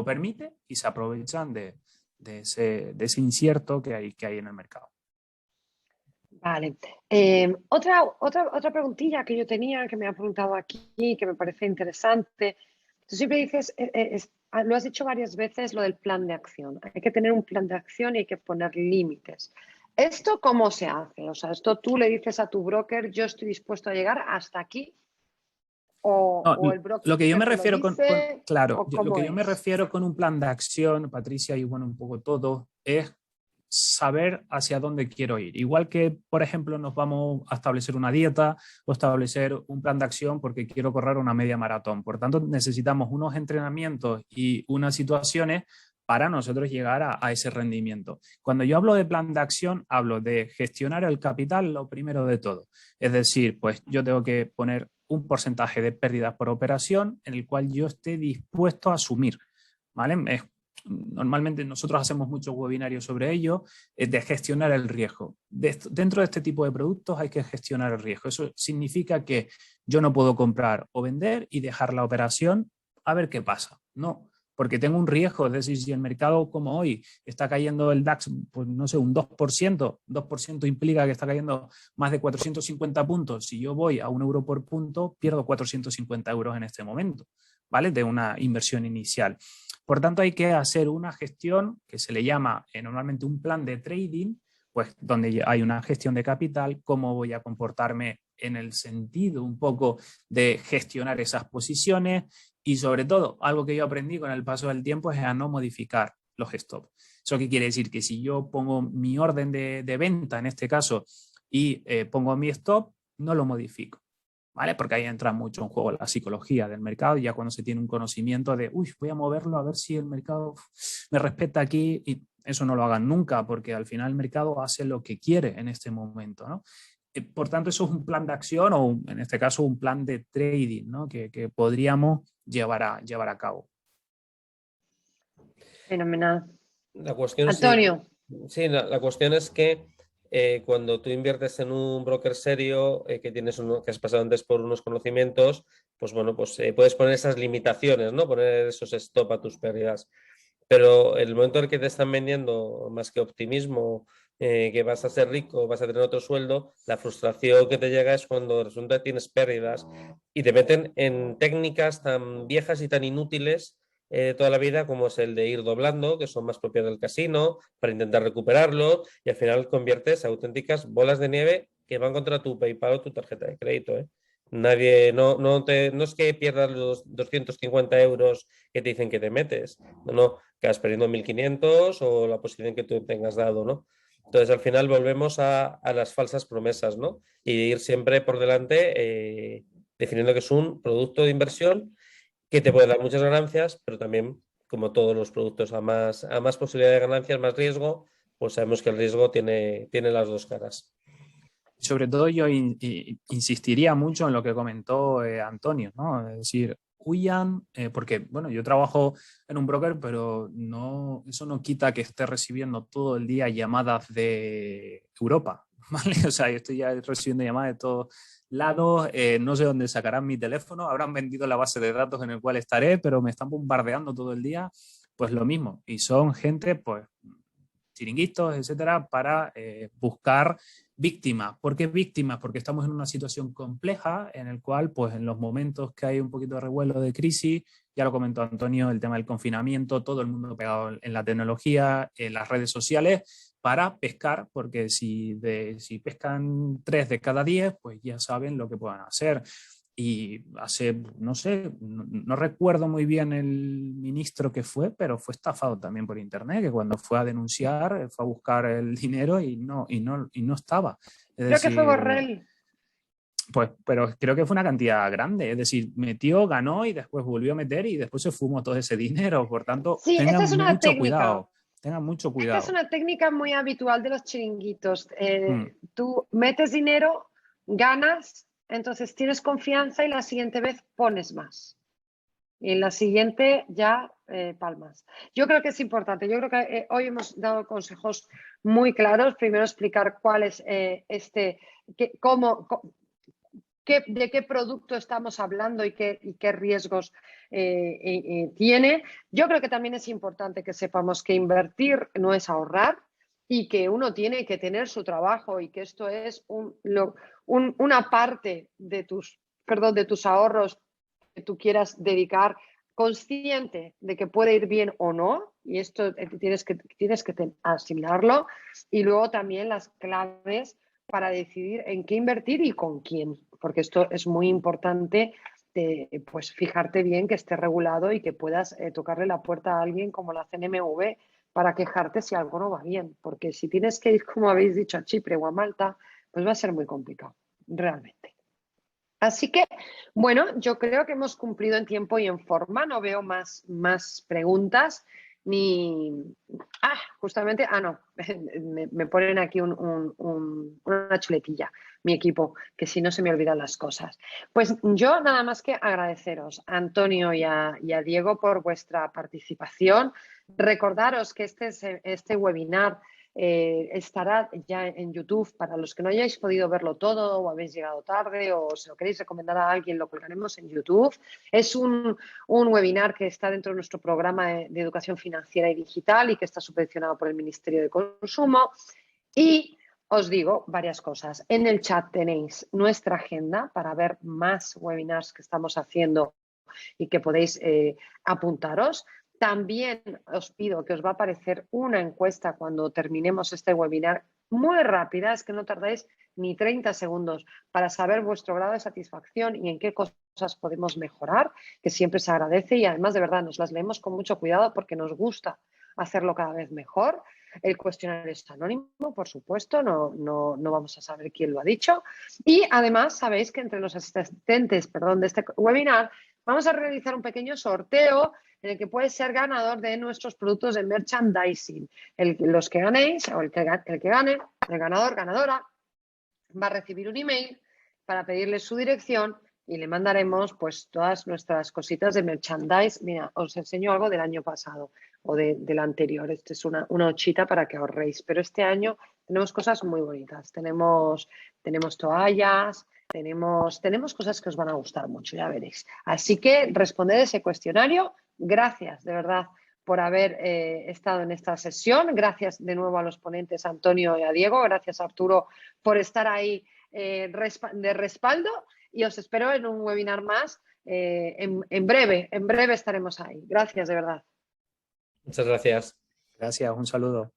permite y se aprovechan de ese incierto que hay en el mercado. Vale. Otra preguntilla que yo tenía, que me ha preguntado aquí, que me parece interesante. Tú siempre dices, lo has dicho varias veces, lo del plan de acción. Hay que tener un plan de acción y hay que poner límites. ¿Esto cómo se hace? O sea, esto tú le dices a tu broker, yo estoy dispuesto a llegar hasta aquí, No, o el lo que yo me broker te lo refiero dice, claro, o lo cómo que yo me es. refiero con un plan de acción, Patricia, y bueno, un poco todo, es saber hacia dónde quiero ir. Igual que, por ejemplo, nos vamos a establecer una dieta o establecer un plan de acción porque quiero correr una media maratón. Por tanto, necesitamos unos entrenamientos y unas situaciones para nosotros llegar a ese rendimiento. Cuando yo hablo de plan de acción, hablo de gestionar el capital, lo primero de todo. Es decir, pues yo tengo que poner un porcentaje de pérdidas por operación en el cual yo esté dispuesto a asumir, ¿vale? Normalmente nosotros hacemos muchos webinarios sobre ello, de gestionar el riesgo. Dentro de este tipo de productos hay que gestionar el riesgo. Eso significa que yo no puedo comprar o vender y dejar la operación a ver qué pasa. No, porque tengo un riesgo, es decir, si el mercado como hoy está cayendo el DAX, pues no sé, un 2%, 2% implica que está cayendo más de 450 puntos. Si yo voy a 1 euro por punto, pierdo 450 euros en este momento, ¿vale? De una inversión inicial. Por tanto, hay que hacer una gestión que se le llama normalmente un plan de trading, pues donde hay una gestión de capital, cómo voy a comportarme en el sentido un poco de gestionar esas posiciones y sobre todo, algo que yo aprendí con el paso del tiempo es a no modificar los stops. ¿Eso qué quiere decir? Que si yo pongo mi orden de venta, en este caso, y pongo mi stop, no lo modifico. ¿Vale? Porque ahí entra mucho en juego la psicología del mercado y ya cuando se tiene un conocimiento de, uy, voy a moverlo a ver si el mercado me respeta aquí y eso no lo hagan nunca porque al final el mercado hace lo que quiere en este momento, ¿no? Por tanto, eso es un plan de acción o en este caso un plan de trading, ¿no? que podríamos llevar a cabo. Fenomenal. La cuestión Antonio. sí, la cuestión es que cuando tú inviertes en un broker serio, que has pasado antes por unos conocimientos, pues bueno, pues puedes poner esas limitaciones, ¿no? Poner esos stop a tus pérdidas. Pero el momento en el que te están vendiendo más que optimismo, que vas a ser rico, vas a tener otro sueldo, la frustración que te llega es cuando resulta que tienes pérdidas y te meten en técnicas tan viejas y tan inútiles toda la vida como es el de ir doblando, que son más propias del casino, para intentar recuperarlo y al final conviertes auténticas bolas de nieve que van contra tu PayPal o tu tarjeta de crédito, ¿eh? Nadie, no es que pierdas los 250 euros que te dicen que te metes, no, que vas perdiendo 1.500 o la posición que tú tengas dado, ¿no? Entonces al final volvemos a las falsas promesas, ¿no? Y ir siempre por delante definiendo que es un producto de inversión que te puede dar muchas ganancias, pero también, como todos los productos, a más posibilidad de ganancias, más riesgo, pues sabemos que el riesgo tiene las dos caras. Sobre todo yo insistiría mucho en lo que comentó Antonio, ¿no? Es decir, huyan, porque bueno, yo trabajo en un broker, pero no, eso no quita que esté recibiendo todo el día llamadas de Europa, ¿vale? O sea, yo estoy ya recibiendo llamadas de todos lados, no sé dónde sacarán mi teléfono, habrán vendido la base de datos en el cual estaré, pero me están bombardeando todo el día, pues lo mismo. Y son gente, pues, chiringuitos, etcétera, para buscar víctimas. ¿Por qué víctimas? Porque estamos en una situación compleja en el cual, pues en los momentos que hay un poquito de revuelo de crisis, ya lo comentó Antonio, el tema del confinamiento, todo el mundo pegado en la tecnología, en las redes sociales, para pescar, porque si pescan 3 de cada 10, pues ya saben lo que puedan hacer. Y hace, no sé, no recuerdo muy bien el ministro que fue, pero fue estafado también por internet, que cuando fue a denunciar, fue a buscar el dinero y no estaba. Es Creo que fue decir, Borrell. pues, pero creo que fue una cantidad grande. Es decir, metió, ganó y después volvió a meter y después se fumó todo ese dinero. Por tanto, Sí, esta tengan es una mucho técnica. cuidado. Tengan mucho Esta es cuidado. una técnica muy habitual de los chiringuitos. Mm. Tú metes dinero, ganas, entonces tienes confianza y la siguiente vez pones más. Y en la siguiente ya palmas. Yo creo que es importante. Yo creo que hoy hemos dado consejos muy claros. Primero explicar cuál es de qué producto estamos hablando y qué riesgos tiene. Yo creo que también es importante que sepamos que invertir no es ahorrar y que uno tiene que tener su trabajo y que esto es una parte de tus ahorros que tú quieras dedicar, consciente de que puede ir bien o no, y esto tienes que asimilarlo, y luego también las claves para decidir en qué invertir y con quién, porque esto es muy importante, pues fijarte bien que esté regulado y que puedas tocarle la puerta a alguien como la CNMV para quejarte si algo no va bien, porque si tienes que ir, como habéis dicho, a Chipre o a Malta, pues va a ser muy complicado, realmente. Así que, bueno, yo creo que hemos cumplido en tiempo y en forma. No veo más preguntas ni... justamente, no, me ponen aquí una chuletilla, mi equipo, que si no se me olvidan las cosas. Pues yo nada más que agradeceros, a Antonio y a Diego, por vuestra participación. Recordaros que este webinar estará ya en YouTube. Para los que no hayáis podido verlo todo o habéis llegado tarde o se lo queréis recomendar a alguien, lo colgaremos en YouTube. Es un webinar que está dentro de nuestro programa de educación financiera y digital y que está subvencionado por el Ministerio de Consumo. Y os digo varias cosas. En el chat tenéis nuestra agenda para ver más webinars que estamos haciendo y que podéis apuntaros. También os pido que os va a aparecer una encuesta cuando terminemos este webinar, muy rápida, es que no tardáis ni 30 segundos para saber vuestro grado de satisfacción y en qué cosas podemos mejorar, que siempre se agradece y además de verdad nos las leemos con mucho cuidado porque nos gusta hacerlo cada vez mejor. El cuestionario es anónimo, por supuesto, no vamos a saber quién lo ha dicho. Y además sabéis que entre los asistentes de este webinar vamos a realizar un pequeño sorteo en el que puedes ser ganador de nuestros productos de merchandising. Los que ganéis, o el que gane, el ganador, ganadora, va a recibir un email para pedirle su dirección y le mandaremos pues todas nuestras cositas de merchandise. Mira, os enseño algo del año pasado o del anterior. Esta es una hochita para que ahorréis. Pero este año tenemos cosas muy bonitas. Tenemos toallas, tenemos cosas que os van a gustar mucho, ya veréis. Así que responded ese cuestionario. Gracias, de verdad, por haber estado en esta sesión. Gracias de nuevo a los ponentes, Antonio y a Diego. Gracias, Arturo, por estar ahí de respaldo. Y os espero en un webinar más en breve. En breve estaremos ahí. Gracias, de verdad. Muchas gracias. Gracias, un saludo.